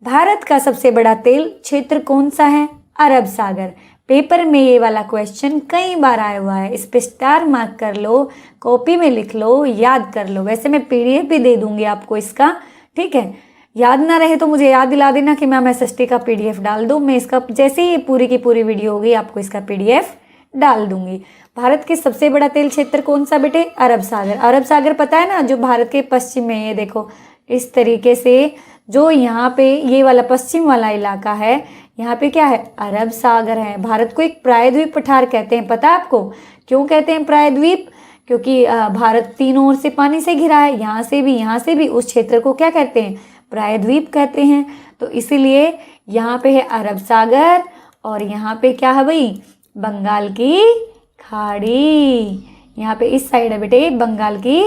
भारत का सबसे बड़ा तेल क्षेत्र कौन सा है, अरब सागर। पेपर में ये वाला क्वेश्चन कई बार आया हुआ है, इस पे स्टार मार्क कर लो, कॉपी में लिख लो, याद कर लो। वैसे मैं पीडीएफ भी दे दूंगी आपको इसका, ठीक है। याद ना रहे तो मुझे याद दिला देना कि मैम एसएसटी का पीडीएफ डाल दो, मैं इसका जैसे ही पूरी की पूरी वीडियो होगी आपको इसका पीडीएफ डाल दूंगी। भारत के सबसे बड़ा तेल क्षेत्र कौन सा बेटे, अरब सागर। अरब सागर पता है ना, जो भारत के पश्चिम में, ये देखो इस तरीके से, जो यहाँ पे ये वाला पश्चिम वाला इलाका है, यहाँ पे क्या है, अरब सागर है। भारत को एक प्रायद्वीप पठार कहते हैं, पता है आपको क्यों कहते हैं प्रायद्वीप, क्योंकि भारत तीनों ओर से पानी से घिरा है, यहाँ से भी यहाँ से भी। उस क्षेत्र को क्या कहते हैं? प्रायद्वीप कहते हैं। तो इसीलिए यहाँ पे है अरब सागर और यहाँ पे क्या है भाई? बंगाल की खाड़ी। यहाँ पे इस साइड है बेटे बंगाल की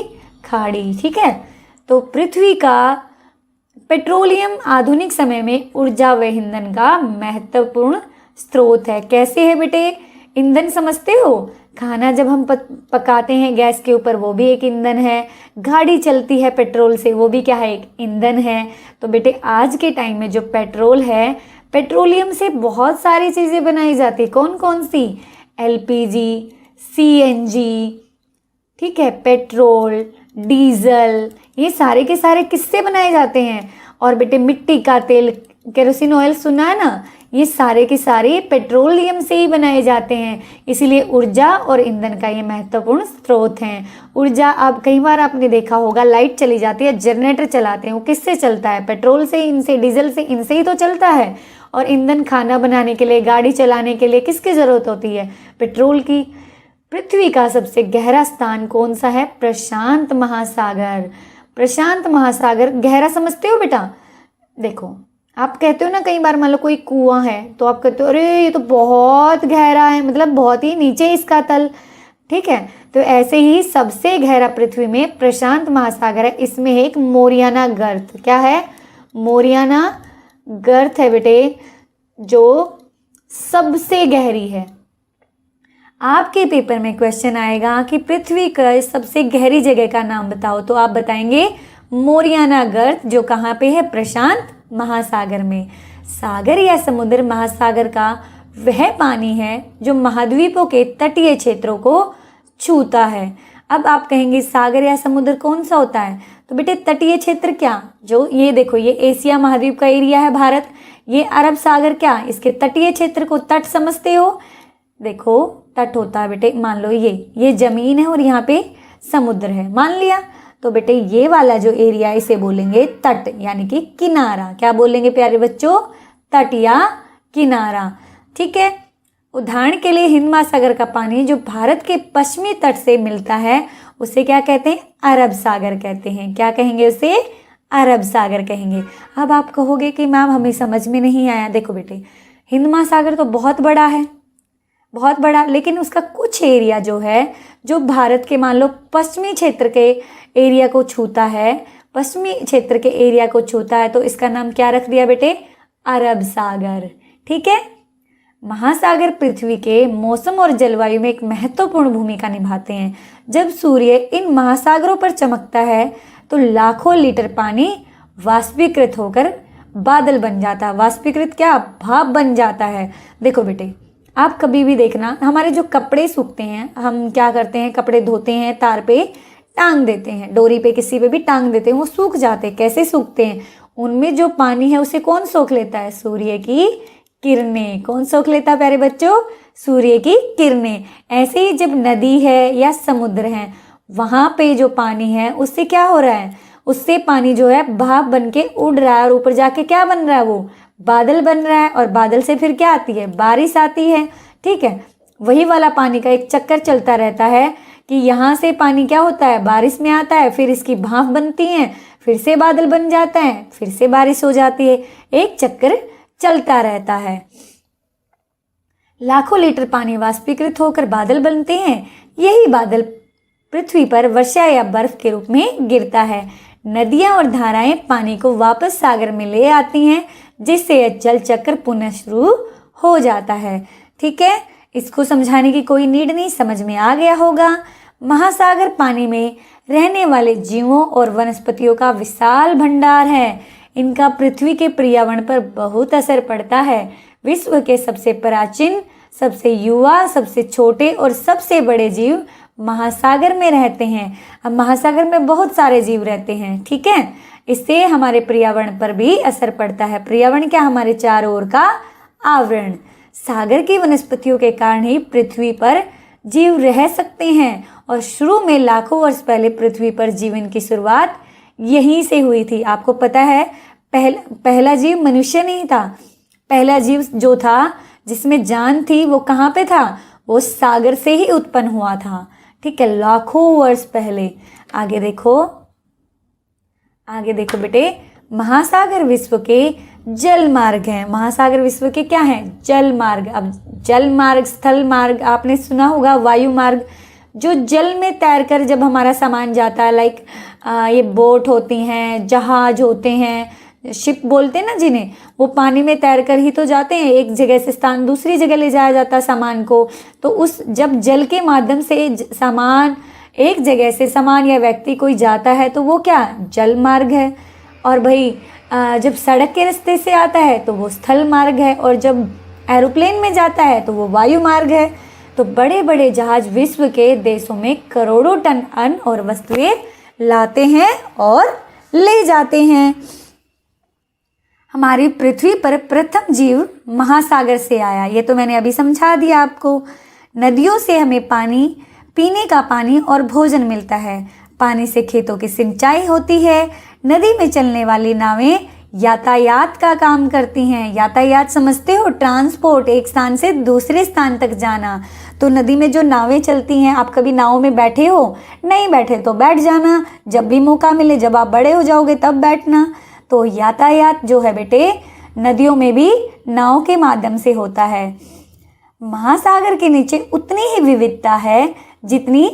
खाड़ी, ठीक है। तो पृथ्वी का पेट्रोलियम आधुनिक समय में ऊर्जा व ईंधन का महत्वपूर्ण स्रोत है। कैसे है बेटे? ईंधन समझते हो? खाना जब हम पकाते हैं गैस के ऊपर, वो भी एक ईंधन है। गाड़ी चलती है पेट्रोल से, वो भी क्या है? एक ईंधन है। तो बेटे आज के टाइम में जो पेट्रोल है, पेट्रोलियम से बहुत सारी चीज़ें बनाई जाती है। कौन कौन सी? एलपीजी, सीएनजी, ठीक है, पेट्रोल, डीजल, ये सारे के सारे किससे बनाए जाते हैं? और बेटे मिट्टी का तेल, केरोसिन ऑयल सुना है ना, ये सारे के सारे पेट्रोलियम से ही बनाए जाते हैं। इसीलिए ऊर्जा और ईंधन का ये महत्वपूर्ण स्रोत हैं। ऊर्जा, अब कई बार आपने देखा होगा लाइट चली जाती है, जनरेटर चलाते हैं, वो किससे चलता है? पेट्रोल से, इनसे, डीजल से, इनसे ही तो चलता है। और ईंधन खाना बनाने के लिए, गाड़ी चलाने के लिए किसकी ज़रूरत होती है? पेट्रोल की। पृथ्वी का सबसे गहरा स्थान कौन सा है? प्रशांत महासागर। प्रशांत महासागर गहरा समझते हो बेटा? देखो, आप कहते हो ना कई बार, मान लो कोई कुआं है तो आप कहते हो अरे ये तो बहुत गहरा है, मतलब बहुत ही नीचे इसका तल, ठीक है। तो ऐसे ही सबसे गहरा पृथ्वी में प्रशांत महासागर है। इसमें है एक मोरियाना गर्त। क्या है? मोरियाना गर्त है बेटे, जो सबसे गहरी है। आपके पेपर में क्वेश्चन आएगा कि पृथ्वी का सबसे गहरी जगह का नाम बताओ, तो आप बताएंगे मोरियाना गर्त, जो कहाँ पे है? प्रशांत महासागर में। सागर या समुद्र महासागर का वह पानी है जो महाद्वीपों के तटीय क्षेत्रों को छूता है। अब आप कहेंगे सागर या समुद्र कौन सा होता है? तो बेटे तटीय क्षेत्र क्या? जो ये देखो, ये एशिया महाद्वीप का एरिया है भारत। ये अरब सागर क्या? इसके तटीय क्षेत्र को तट समझते हो? देखो तट होता है बेटे, मान लो ये जमीन है और यहाँ पे समुद्र है, मान लिया। तो बेटे ये वाला जो एरिया है इसे बोलेंगे तट, यानी कि किनारा। क्या बोलेंगे प्यारे बच्चों? तट या किनारा, ठीक है। उदाहरण के लिए हिंद महासागर का पानी जो भारत के पश्चिमी तट से मिलता है उसे क्या कहते हैं? अरब सागर कहते हैं। क्या कहेंगे उसे? अरब सागर कहेंगे। अब आप कहोगे कि मैम हमें समझ में नहीं आया। देखो बेटे, हिंद महासागर तो बहुत बड़ा है, बहुत बड़ा, लेकिन उसका कुछ एरिया जो है, जो भारत के मान लो पश्चिमी क्षेत्र के एरिया को छूता है, पश्चिमी क्षेत्र के एरिया को छूता है, तो इसका नाम क्या रख दिया बेटे? अरब सागर, ठीक है। महासागर पृथ्वी के मौसम और जलवायु में एक महत्वपूर्ण भूमिका निभाते हैं। जब सूर्य इन महासागरों पर चमकता है तो लाखों लीटर पानी वाष्पीकृत होकर बादल बन जाता है। वाष्पीकृत क्या? भाप बन जाता है। देखो बेटे, आप कभी भी देखना, हमारे जो कपड़े सूखते हैं, हम क्या करते हैं? कपड़े धोते हैं, तार पे टांग देते हैं, डोरी पे किसी पे भी टांग देते हैं, वो सूख जाते हैं। कैसे सूखते हैं? उनमें जो पानी है उसे कौन सोख लेता है? सूर्य की किरणें। कौन सोख लेता है प्यारे बच्चों? सूर्य की किरणें। ऐसे ही जब नदी है या समुद्र है, वहां पे जो पानी है उससे क्या हो रहा है? उससे पानी जो है भाप बन के उड़ रहा है और ऊपर जाके क्या बन रहा है? वो बादल बन रहा है। और बादल से फिर क्या आती है? बारिश आती है, ठीक है। वही वाला पानी का एक चक्कर चलता रहता है कि यहाँ से पानी क्या होता है? बारिश में आता है, फिर इसकी भाप बनती है, फिर से बादल बन जाता है, फिर से बारिश हो जाती है। एक चक्कर चलता रहता है। लाखों लीटर पानी वाष्पीकृत होकर बादल बनते हैं। यही बादल पृथ्वी पर वर्षा या बर्फ के रूप में गिरता है। नदियां और धाराएं पानी को वापस सागर में ले आती हैं, जिससे यह जल चक्र पुनः शुरू हो जाता है, ठीक है। इसको समझाने की कोई नीड नहीं, समझ में आ गया होगा। महासागर पानी में रहने वाले जीवों और वनस्पतियों का विशाल भंडार है। इनका पृथ्वी के पर्यावरण पर बहुत असर पड़ता है। विश्व के सबसे प्राचीन, सबसे युवा, सबसे छोटे और सबसे बड़े जीव महासागर में रहते हैं। अब महासागर में बहुत सारे जीव रहते हैं, ठीक है। इससे हमारे पर्यावरण पर भी असर पड़ता है। पर्यावरण क्या? हमारे चारों ओर का आवरण। सागर की वनस्पतियों के कारण ही पृथ्वी पर जीव रह सकते हैं और शुरू में लाखों वर्ष पहले पृथ्वी पर जीवन की शुरुआत यहीं से हुई थी। आपको पता है पहला जीव मनुष्य नहीं था। पहला जीव जो था जिसमें जान थी वो कहाँ पे था? वो सागर से ही उत्पन्न हुआ था, ठीक है, लाखों वर्ष पहले। आगे देखो, आगे देखो बेटे, महासागर विश्व के जल मार्ग हैं। महासागर विश्व के क्या हैं? जल मार्ग। अब जल मार्ग, स्थल मार्ग आपने सुना होगा, वायु मार्ग जो जल में तैरकर जब हमारा सामान जाता है, लाइक ये बोट होती हैं, जहाज होते हैं, शिप बोलते हैं ना जिन्हें, वो पानी में तैरकर ही तो जाते हैं, एक जगह से स्थान दूसरी जगह ले जाया जाता है सामान को। तो उस जब जल के माध्यम से सामान, एक जगह से सामान या व्यक्ति कोई जाता है तो वो क्या? जल मार्ग है। और भाई जब सड़क के रास्ते से आता है तो वो स्थल मार्ग है, और जब एरोप्लेन में जाता है तो वो वायु मार्ग है। तो बड़े बड़े जहाज विश्व के देशों में करोड़ों टन अन्न और वस्तुएं लाते हैं और ले जाते हैं। हमारी पृथ्वी पर प्रथम जीव महासागर से आया, ये तो मैंने अभी समझा दिया आपको। नदियों से हमें पानी, पीने का पानी और भोजन मिलता है। पानी से खेतों की सिंचाई होती है। नदी में चलने वाली नावें यातायात का काम करती हैं। यातायात समझते हो? ट्रांसपोर्ट, एक स्थान से दूसरे स्थान तक जाना। तो नदी में जो नावें चलती हैं, आप कभी नाव में बैठे हो? नहीं बैठे तो बैठ जाना, जब भी मौका मिले, जब आप बड़े हो जाओगे तब बैठना। तो यातायात जो है बेटे, नदियों में भी नाव के माध्यम से होता है। महासागर के नीचे उतनी ही विविधता है जितनी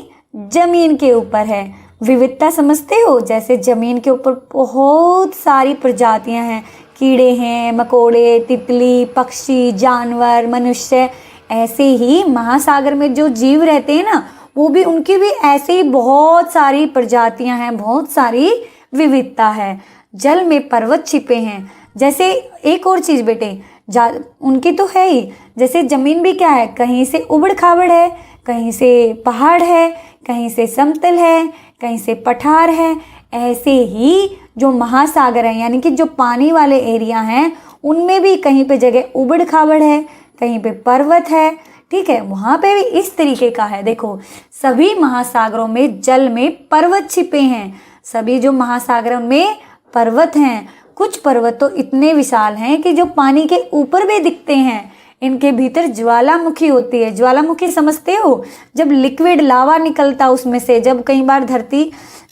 जमीन के ऊपर है। विविधता समझते हो? जैसे जमीन के ऊपर बहुत सारी प्रजातियां हैं, कीड़े हैं, मकोड़े, तितली, पक्षी, जानवर, मनुष्य। ऐसे ही महासागर में जो जीव रहते हैं ना, वो भी, उनकी भी ऐसे ही बहुत सारी प्रजातियां हैं, बहुत सारी विविधता है। जल में पर्वत छिपे हैं। जैसे एक और चीज बेटे, उनकी तो है ही, जैसे जमीन भी क्या है, कहीं से उबड़ खाबड़ है, कहीं से पहाड़ है, कहीं से समतल है, कहीं से पठार है। ऐसे ही जो महासागर है, यानी कि जो पानी वाले एरिया हैं, उनमें भी कहीं पे जगह उबड़ खाबड़ है, कहीं पे पर्वत है। ठीक है, वहां पे भी इस तरीके का है। देखो, सभी महासागरों में जल में पर्वत छिपे हैं। सभी जो महासागरों में पर्वत हैं। कुछ पर्वत तो इतने विशाल हैं कि जो पानी के ऊपर भी दिखते हैं। इनके भीतर ज्वालामुखी होती है। ज्वालामुखी समझते हो? जब लिक्विड लावा निकलता उसमें से, जब कई बार धरती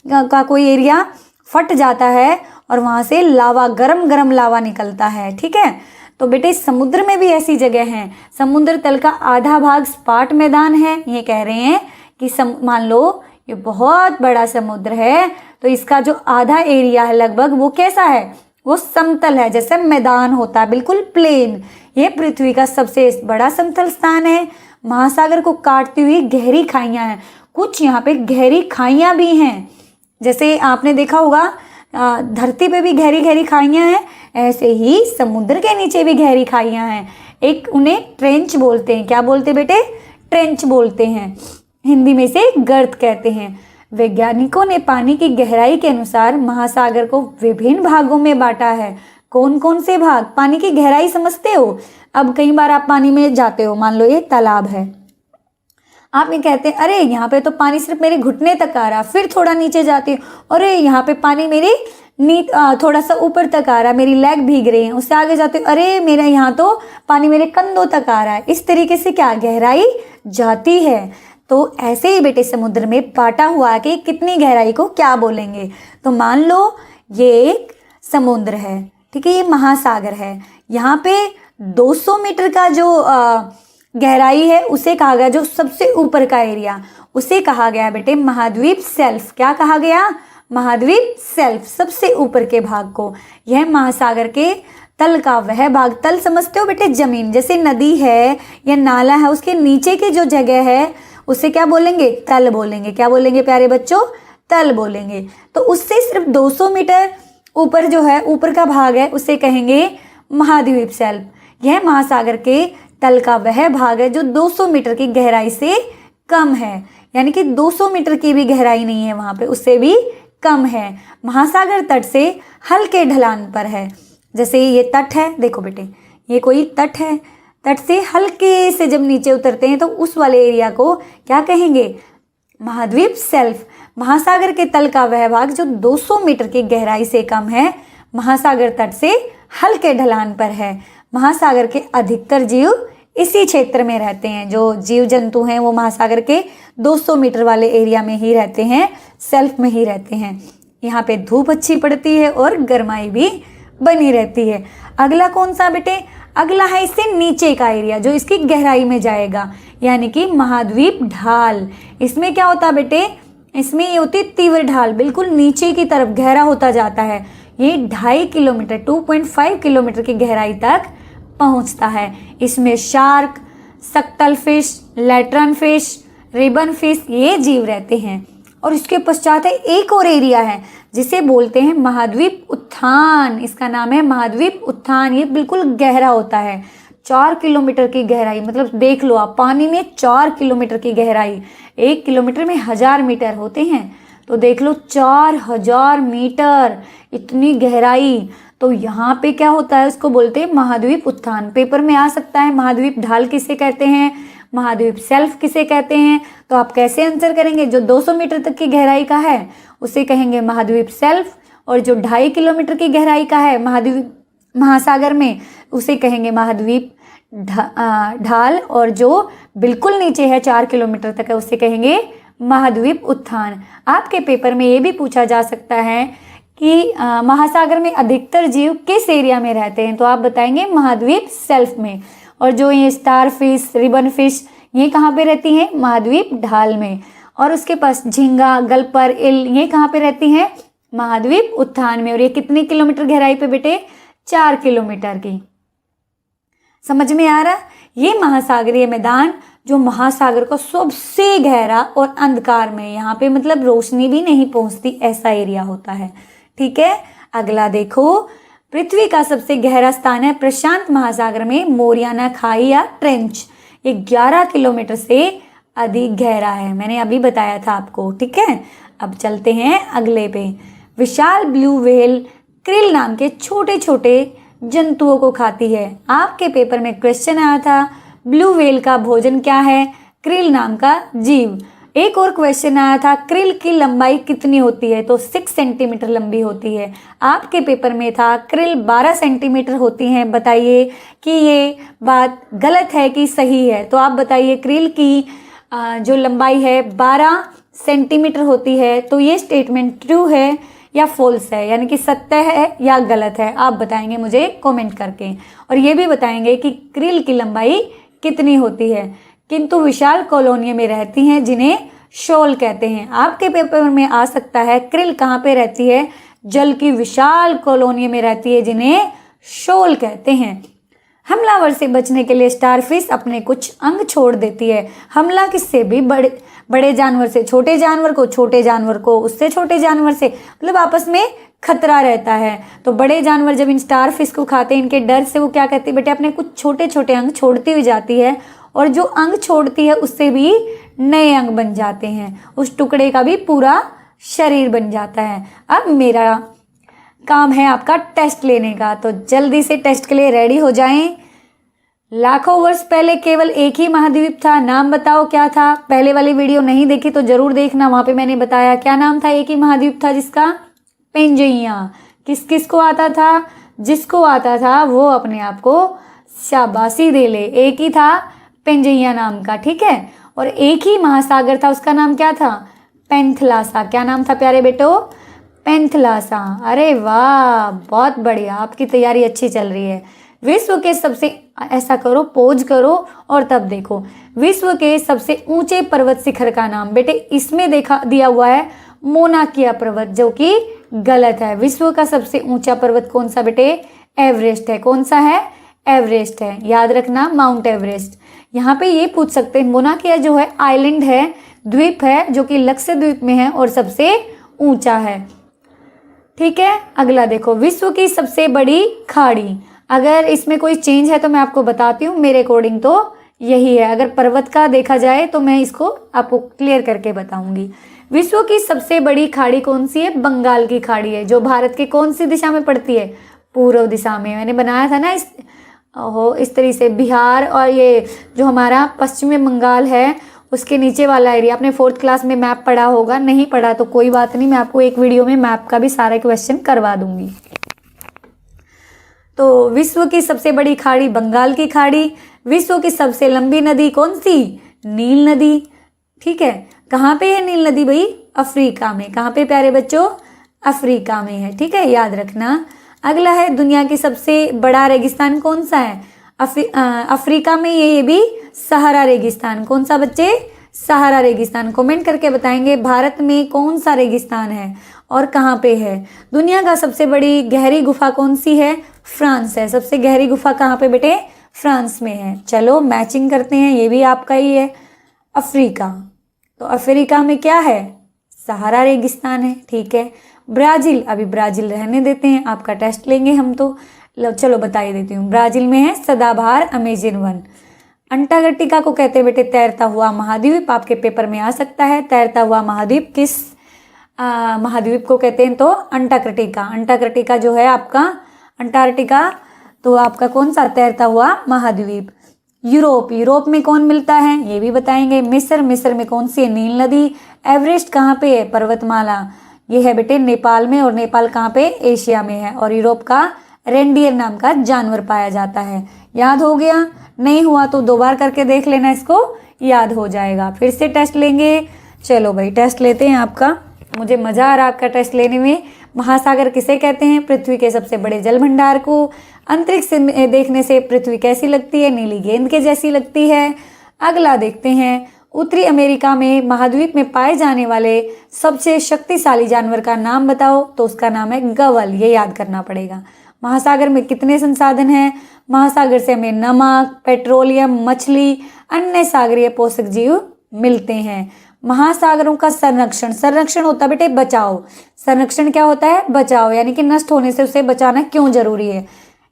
का कोई एरिया फट जाता है और वहां से लावा, गरम गरम लावा निकलता है। ठीक है, तो बेटे समुद्र में भी ऐसी जगह है। समुद्र तल का आधा भाग सपाट मैदान है। ये कह रहे हैं कि मान लो ये बहुत बड़ा समुद्र है, तो इसका जो आधा एरिया है लगभग, वो कैसा है? वो समतल है, जैसे मैदान होता है, बिल्कुल प्लेन। ये पृथ्वी का सबसे बड़ा समतल स्थान है। महासागर को काटती हुई गहरी खाइयां हैं। कुछ यहाँ पे गहरी खाइयां भी हैं, जैसे आपने देखा होगा धरती पे भी गहरी गहरी खाइयां हैं, ऐसे ही समुद्र के नीचे भी गहरी खाइयां हैं। एक उन्हें ट्रेंच बोलते हैं। क्या बोलते बेटे? ट्रेंच बोलते हैं। हिंदी में से गर्त कहते हैं। वैज्ञानिकों ने पानी की गहराई के अनुसार महासागर को विभिन्न भागों में बांटा है। कौन कौन से भाग? पानी की गहराई समझते हो? अब कई बार आप पानी में जाते हो, मान लो ये तालाब है, आप ये कहते हैं अरे यहाँ पे तो पानी सिर्फ मेरे घुटने तक आ रहा, फिर थोड़ा नीचे जाते हो, अरे यहाँ पे पानी मेरे थोड़ा सा ऊपर तक आ रहा, मेरी लेग भीग रही है। उससे आगे जाते हो, अरे मेरा यहाँ तो पानी मेरे कंधों तक आ रहा है। इस तरीके से क्या गहराई जाती है। तो ऐसे ही बेटे समुद्र में बांटा हुआ है कि कितनी गहराई को क्या बोलेंगे। तो मान लो ये एक समुद्र है, ठीक है, ये महासागर है। यहाँ पे 200 मीटर का जो गहराई है उसे कहा गया, जो सबसे ऊपर का एरिया, उसे कहा गया बेटे महाद्वीप शेल्फ। क्या कहा गया? महाद्वीप शेल्फ, सबसे ऊपर के भाग को। यह महासागर के तल का वह भाग, तल समझते हो बेटे? जमीन, जैसे नदी है या नाला है, उसके नीचे की जो जगह है उसे क्या बोलेंगे? तल बोलेंगे। क्या बोलेंगे प्यारे बच्चों? तल बोलेंगे। तो उससे सिर्फ 200 मीटर ऊपर जो है, ऊपर का भाग है, उसे कहेंगे महाद्वीप शेल्फ। यह महासागर के तल का वह भाग है जो 200 मीटर की गहराई से कम है, यानी कि 200 मीटर की भी गहराई नहीं है वहां पे, उससे भी कम है। महासागर तट से हल्के ढलान पर है। जैसे ये तट है, देखो बेटे ये कोई तट है, तट से हल्के से जब नीचे उतरते हैं तो उस वाले एरिया को क्या कहेंगे? महाद्वीप शेल्फ। महासागर के तल का वह भाग जो 200 मीटर की गहराई से कम है, महासागर तट से हल्के ढलान पर है। महासागर के अधिकतर जीव इसी क्षेत्र में रहते हैं। जो जीव जंतु हैं वो महासागर के 200 मीटर वाले एरिया में ही रहते हैं, सेल्फ में ही रहते हैं। यहाँ पे धूप अच्छी पड़ती है और गर्माई भी बनी रहती है। अगला कौन सा बेटे? अगला है इससे नीचे का एरिया जो इसकी गहराई में जाएगा, यानी कि महाद्वीप ढाल। इसमें क्या होता है बेटे? इसमें ये होती है तीव्र ढाल, बिल्कुल नीचे की तरफ गहरा होता जाता है। ये 2.5 किलोमीटर 2.5 किलोमीटर की गहराई तक पहुंचता है। इसमें शार्क, सक्टल fish, lantern fish, ribbon fish ये जीव रहते हैं। और इसके पश्चात है एक और एरिया है जिसे बोलते हैं महाद्वीप उत्थान। इसका नाम है महाद्वीप उत्थान। ये बिल्कुल गहरा होता है, 4 किलोमीटर की गहराई। मतलब देख लो आप, पानी में 4 किलोमीटर की गहराई, 1 किलोमीटर में 1000 मीटर होते हैं, तो देख लो 4000 मीटर इतनी गहराई। तो यहाँ पे क्या होता है, उसको बोलते हैं महाद्वीप उत्थान। पेपर में आ सकता है महाद्वीप ढाल किसे कहते हैं, महाद्वीप सेल्फ किसे कहते हैं। तो आप कैसे आंसर करेंगे? जो 200 मीटर तक की गहराई का है उसे कहेंगे महाद्वीप सेल्फ, और जो 2.5 किलोमीटर की गहराई का है महाद्वीप महासागर में उसे कहेंगे महाद्वीप ढाल, और जो बिल्कुल नीचे है 4 किलोमीटर तक है उसे कहेंगे महाद्वीप उत्थान। आपके पेपर में ये भी पूछा जा सकता है कि महासागर में अधिकतर जीव किस एरिया में रहते हैं, तो आप बताएंगे महाद्वीप सेल्फ में। और जो ये स्टार फिश, रिबन फिश ये कहाँ पे रहती हैं? महाद्वीप ढाल में। और उसके पास झींगा, गल्पर, इल ये कहाँ पे रहती हैं? महाद्वीप उत्थान में। और ये कितने किलोमीटर गहराई पे बेटे? 4 किलोमीटर की। समझ में आ रहा? ये महासागरीय मैदान जो महासागर को सबसे गहरा और अंधकार में, यहाँ पे मतलब रोशनी भी नहीं पहुंचती, ऐसा एरिया होता है। ठीक है, अगला देखो, पृथ्वी का सबसे गहरा स्थान है प्रशांत महासागर में मोरियाना खाई या ट्रेंच। ये 11 किलोमीटर से अधिक गहरा है, मैंने अभी बताया था आपको। ठीक है, अब चलते हैं अगले पे। विशाल ब्लू व्हेल क्रिल नाम के छोटे छोटे जंतुओं को खाती है। आपके पेपर में क्वेश्चन आया था ब्लू व्हेल का भोजन क्या है? क्रिल नाम का जीव। एक और क्वेश्चन आया था क्रिल की लंबाई कितनी होती है? तो 6 सेंटीमीटर लंबी होती है। आपके पेपर में था क्रिल 12 सेंटीमीटर होती हैं। बताइए कि ये बात गलत है कि सही है? तो आप बताइए क्रिल की जो लंबाई है 12 सेंटीमीटर होती है, तो ये स्टेटमेंट ट्रू है या फॉल्स है, यानी कि सत्य है या गलत है? आप बताएंगे मुझे कमेंट करके। और ये भी बताएंगे कि क्रिल की लंबाई कितनी होती है। किंतु विशाल कॉलोनियों में रहती हैं जिन्हें शोल कहते हैं। आपके पेपर में आ सकता है क्रिल कहाँ पे रहती है? जल की विशाल कॉलोनियों में रहती है जिन्हें शोल कहते हैं। हमलावर से बचने के लिए स्टारफिश अपने कुछ अंग छोड़ देती है। हमला किससे भी? बड़े जानवर से छोटे जानवर को, छोटे जानवर को उससे छोटे जानवर से, मतलब आपस में खतरा रहता है। तो बड़े जानवर जब इन स्टारफिश को खाते हैं, इनके डर से वो क्या कहती है बेटे? अपने कुछ छोटे छोटे अंग छोड़ती हुई जाती है, और जो अंग छोड़ती है उससे भी नए अंग बन जाते हैं, उस टुकड़े का भी पूरा शरीर बन जाता है। अब मेरा काम है आपका टेस्ट लेने का, तो जल्दी से टेस्ट के लिए रेडी हो जाएं। लाखों वर्ष पहले केवल एक ही महाद्वीप था, नाम बताओ क्या था? पहले वाली वीडियो नहीं देखी तो जरूर देखना, वहां पे मैंने बताया क्या नाम था। एक ही महाद्वीप था जिसका? पेंजइया। किस किस को आता था? जिसको आता था वो अपने आप को शाबाशी दे ले। एक ही था पेंजइया नाम का, ठीक है। और एक ही महासागर था, उसका नाम क्या था? पेंथलासा। क्या नाम था प्यारे बेटो? पेंथलासा। अरे वाह, बहुत बढ़िया, आपकी तैयारी अच्छी चल रही है। विश्व के सबसे, ऐसा करो पोज करो और तब देखो, विश्व के सबसे ऊंचे पर्वत शिखर का नाम बेटे इसमें देखा दिया हुआ है मोनाकिया पर्वत, जो कि गलत है। विश्व का सबसे ऊंचा पर्वत कौन सा बेटे? एवरेस्ट है। कौन सा है? एवरेस्ट है, याद रखना, माउंट एवरेस्ट। यहाँ पे ये पूछ सकते हैं, मोनाकिया जो है आइलैंड है, द्वीप है, जो कि लक्षद्वीप में है और सबसे ऊंचा है। ठीक है, अगला देखो, विश्व की सबसे बड़ी खाड़ी। अगर इसमें कोई चेंज है तो मैं आपको बताती हूँ, मेरे अकॉर्डिंग तो यही है। अगर पर्वत का देखा जाए तो मैं इसको आपको क्लियर करके बताऊंगी। विश्व की सबसे बड़ी खाड़ी कौन सी है? बंगाल की खाड़ी है, जो भारत के कौन सी दिशा में पड़ती है? पूर्व दिशा में। मैंने बनाया था ना इस तरीके से, बिहार और ये जो हमारा पश्चिमी बंगाल है उसके नीचे वाला एरिया। आपने 4th क्लास में मैप पढ़ा होगा, नहीं पढ़ा तो कोई बात नहीं, मैं आपको एक वीडियो में मैप का भी सारे क्वेश्चन करवा दूंगी। तो विश्व की सबसे बड़ी खाड़ी बंगाल की खाड़ी, विश्व की सबसे लंबी नदी कौन सी? नील नदी। ठीक है, कहाँ पे है नील नदी भाई? अफ्रीका में। कहाँ पे प्यारे बच्चों? अफ्रीका में है। ठीक है, याद रखना। अगला है, दुनिया की सबसे बड़ा रेगिस्तान कौन सा है? अफ्रीका में ये भी सहारा रेगिस्तान। कौन सा बच्चे? सहारा रेगिस्तान। कमेंट करके बताएंगे भारत में कौन सा रेगिस्तान है और कहाँ पे है। दुनिया का सबसे बड़ी गहरी गुफा कौन सी है? फ्रांस है। सबसे गहरी गुफा कहाँ पे बेटे? फ्रांस में है। चलो मैचिंग करते हैं, ये भी आपका ही है। अफ्रीका, तो अफ्रीका में क्या है? सहारा रेगिस्तान है। ठीक है, ब्राजील, अभी ब्राजील रहने देते हैं, आपका टेस्ट लेंगे हम तो। चलो बता ही देती हूँ, ब्राजील में है सदाबहार अमेजन वन। अंटार्कटिका को कहते हैं बेटे तैरता हुआ महाद्वीप। आपके पेपर में आ सकता है, तैरता हुआ महाद्वीप किस महाद्वीप को कहते हैं? तो अंटार्कटिका। अंटार्कटिका जो है आपका, अंटार्कटिका तो आपका कौन सा? तैरता हुआ महाद्वीप। यूरोप, यूरोप में कौन मिलता है? ये भी बताएंगे। मिस्र, मिस्र में कौन सी है? नील नदी। एवरेस्ट कहाँ पे है? पर्वतमाला। ये है बेटे नेपाल में, और नेपाल कहाँ पे? एशिया में है। और यूरोप का रेंडियर नाम का जानवर पाया जाता है। याद हो गया? नहीं हुआ तो 2 बार करके देख लेना, इसको याद हो जाएगा। फिर से टेस्ट लेंगे। चलो भाई टेस्ट लेते हैं आपका। मुझे मजा आ रहा आपका टेस्ट लेने में। महासागर किसे कहते हैं? पृथ्वी के सबसे बड़े जल भंडार को। अंतरिक्ष से देखने से पृथ्वी कैसी लगती है? नीली गेंद के जैसी लगती है। अगला देखते हैं, उत्तरी अमेरिका में महाद्वीप में पाए जाने वाले सबसे शक्तिशाली जानवर का नाम बताओ। तो उसका नाम है गवल। ये याद करना पड़ेगा। महासागर में कितने संसाधन हैं? महासागर से हमें नमक, पेट्रोलियम, मछली, अन्य सागरीय पोषक जीव मिलते हैं। महासागरों का संरक्षण, संरक्षण होता है बेटे बचाओ। संरक्षण क्या होता है? बचाओ, यानी कि नष्ट होने से उसे बचाना क्यों जरूरी है?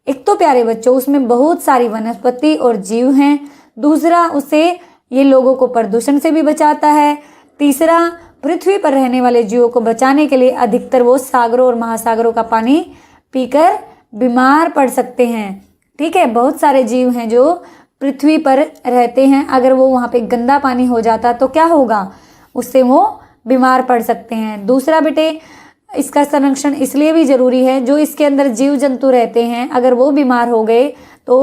एक तो प्यारे बच्चों उसमें बहुत सारी वनस्पति और जीव हैं। दूसरा, उसे ये लोगों को प्रदूषण से भी बचाता है। तीसरा, पृथ्वी पर रहने वाले जीवों को बचाने के लिए अधिकतर वो सागरों और महासागरों का पानी पीकर बीमार पड़ सकते हैं। ठीक है, बहुत सारे जीव हैं जो पृथ्वी पर रहते हैं, अगर वो वहाँ पे गंदा पानी हो जाता तो क्या होगा? उससे वो बीमार पड़ सकते हैं। दूसरा बेटे, इसका संरक्षण इसलिए भी जरूरी है, जो इसके अंदर जीव जंतु रहते हैं अगर वो बीमार हो गए तो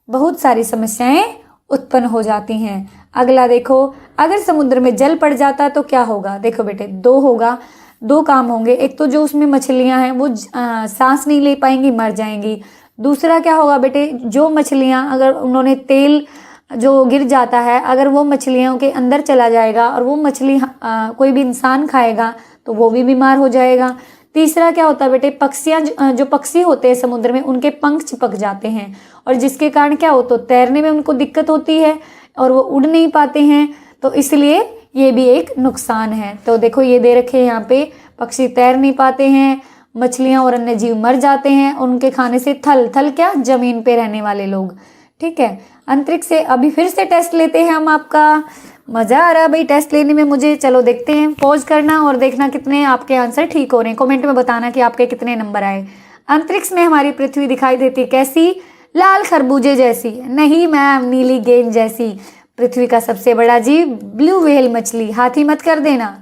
बहुत सारी समस्याएं उत्पन्न हो जाती हैं। अगला देखो, अगर समुद्र में जल पड़ जाता तो क्या होगा? देखो बेटे 2 होगा, 2 काम होंगे। एक तो जो उसमें मछलियां हैं वो सांस नहीं ले पाएंगी, मर जाएंगी। दूसरा क्या होगा बेटे, जो मछलियां अगर उन्होंने तेल जो गिर जाता है, अगर वो मछलियों के अंदर चला जाएगा और वो मछली कोई भी इंसान खाएगा तो वो भी बीमार हो जाएगा। तीसरा क्या होता है बेटे, पक्षियां जो पक्षी होते हैं समुद्र में, उनके पंख चिपक जाते हैं और जिसके कारण क्या हो, तो तैरने में उनको दिक्कत होती है और वो उड़ नहीं पाते हैं। तो इसलिए ये भी एक नुकसान है। तो देखो ये दे रखे हैं यहाँ पे, पक्षी तैर नहीं पाते हैं, मछलियां और अन्य जीव मर जाते हैं, उनके खाने से थल क्या, जमीन पे रहने वाले लोग। ठीक है, अंतरिक्ष से अभी फिर से टेस्ट लेते हैं हम आपका। मजा आ रहा है भाई टेस्ट लेने में मुझे। चलो देखते हैं, पॉज करना और देखना कितने आपके आंसर ठीक हो रहे हैं। कमेंट में बताना कि आपके कितने नंबर आए। अंतरिक्ष में हमारी पृथ्वी दिखाई देती कैसी? लाल खरबूजे जैसी? नहीं मैम, नीली गेंद जैसी। पृथ्वी का सबसे बड़ा जीव ब्लू व्हेल मछली। हाथी मत कर देना,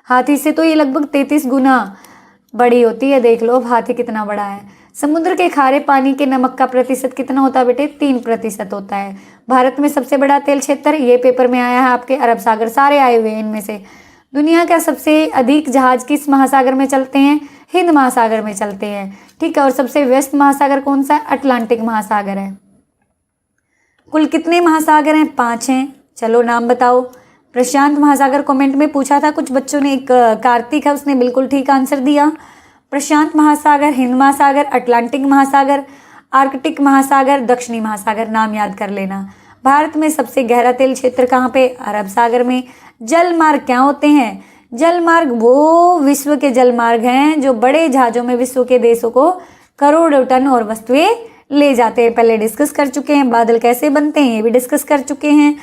हाथी से तो ये लगभग 33 गुना बड़ी होती है। देख लो हाथी कितना बड़ा है। समुद्र के खारे पानी के नमक का प्रतिशत कितना होता है बेटे? 3% होता है। भारत में सबसे बड़ा तेल क्षेत्र, ये पेपर में आया है आपके, अरब सागर। सारे आए हुए हैं इनमें से। दुनिया का सबसे अधिक जहाज किस महासागर में चलते हैं? हिंद महासागर में चलते हैं। ठीक है, और सबसे व्यस्त महासागर कौन सा है? अटलांटिक महासागर है। कुल कितने महासागर हैं? 5 हैं। चलो नाम बताओ। प्रशांत महासागर कमेंट में पूछा था कुछ बच्चों ने, एक कार्तिक है उसने बिल्कुल ठीक आंसर दिया। प्रशांत महासागर, हिंद महासागर, अटलांटिक महासागर, आर्कटिक महासागर, दक्षिणी महासागर। नाम याद कर लेना। भारत में सबसे गहरा तेल क्षेत्र कहाँ पे? अरब सागर में। जल मार्ग क्या होते हैं? जल मार्ग वो विश्व के जल मार्ग हैं जो बड़े जहाजों में विश्व के देशों को करोड़ों टन और वस्तुएं ले जाते हैं। पहले डिस्कस कर चुके हैं। बादल कैसे बनते हैं ये भी डिस्कस कर चुके हैं।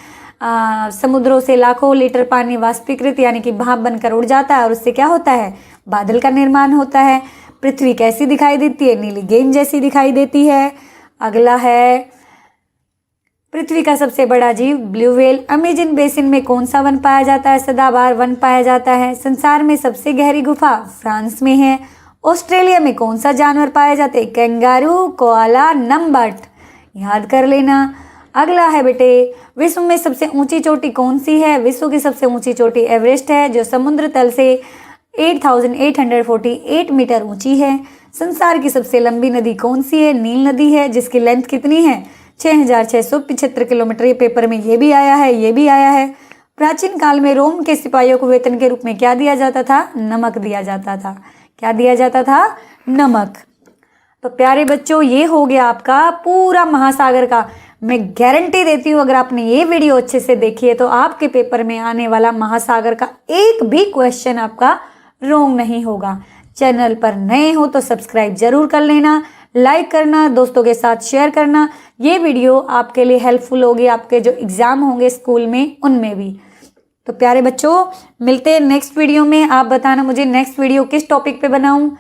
समुद्रों से लाखों लीटर पानी वाष्पीकृत यानी कि भाप बनकर उड़ जाता है और उससे क्या होता है? बादल का निर्माण होता है। पृथ्वी कैसी दिखाई देती है? नीली गेंद जैसी दिखाई देती है। अगला है, पृथ्वी का सबसे बड़ा जीव ब्लू व्हेल। अमेजन बेसिन में कौन सा वन पाया जाता है? सदाबहार वन पाया जाता है। संसार में सबसे गहरी गुफा फ्रांस में है। ऑस्ट्रेलिया में कौन सा जानवर पाया जाता है? Kangaroo, koala, numbat. याद कर लेना। अगला है बेटे, विश्व में सबसे ऊंची चोटी कौन सी है? विश्व की सबसे ऊंची चोटी एवरेस्ट है, जो समुद्र तल से 8,848 मीटर ऊंची है। संसार की सबसे लंबी नदी कौन सी है? नील नदी है, जिसकी लेंथ कितनी है? 6,675 किलोमीटर। ये पेपर में ये भी आया है, ये भी आया है। प्राचीन काल में रोम के सिपाहियों को वेतन के रूप में क्या दिया जाता था? नमक दिया जाता था। क्या दिया जाता था? नमक। तो प्यारे बच्चों, ये हो गया आपका पूरा महासागर का। मैं गारंटी देती हूँ, अगर आपने ये वीडियो अच्छे से देखी है तो आपके पेपर में आने वाला महासागर का एक भी क्वेश्चन आपका रॉन्ग नहीं होगा। चैनल पर नए हो तो सब्सक्राइब जरूर कर लेना, लाइक करना, दोस्तों के साथ शेयर करना। ये वीडियो आपके लिए हेल्पफुल होगी, आपके जो एग्जाम होंगे स्कूल में उनमें भी। तो प्यारे बच्चों, मिलते हैं नेक्स्ट वीडियो में। आप बताना मुझे नेक्स्ट वीडियो किस टॉपिक पे बनाऊं।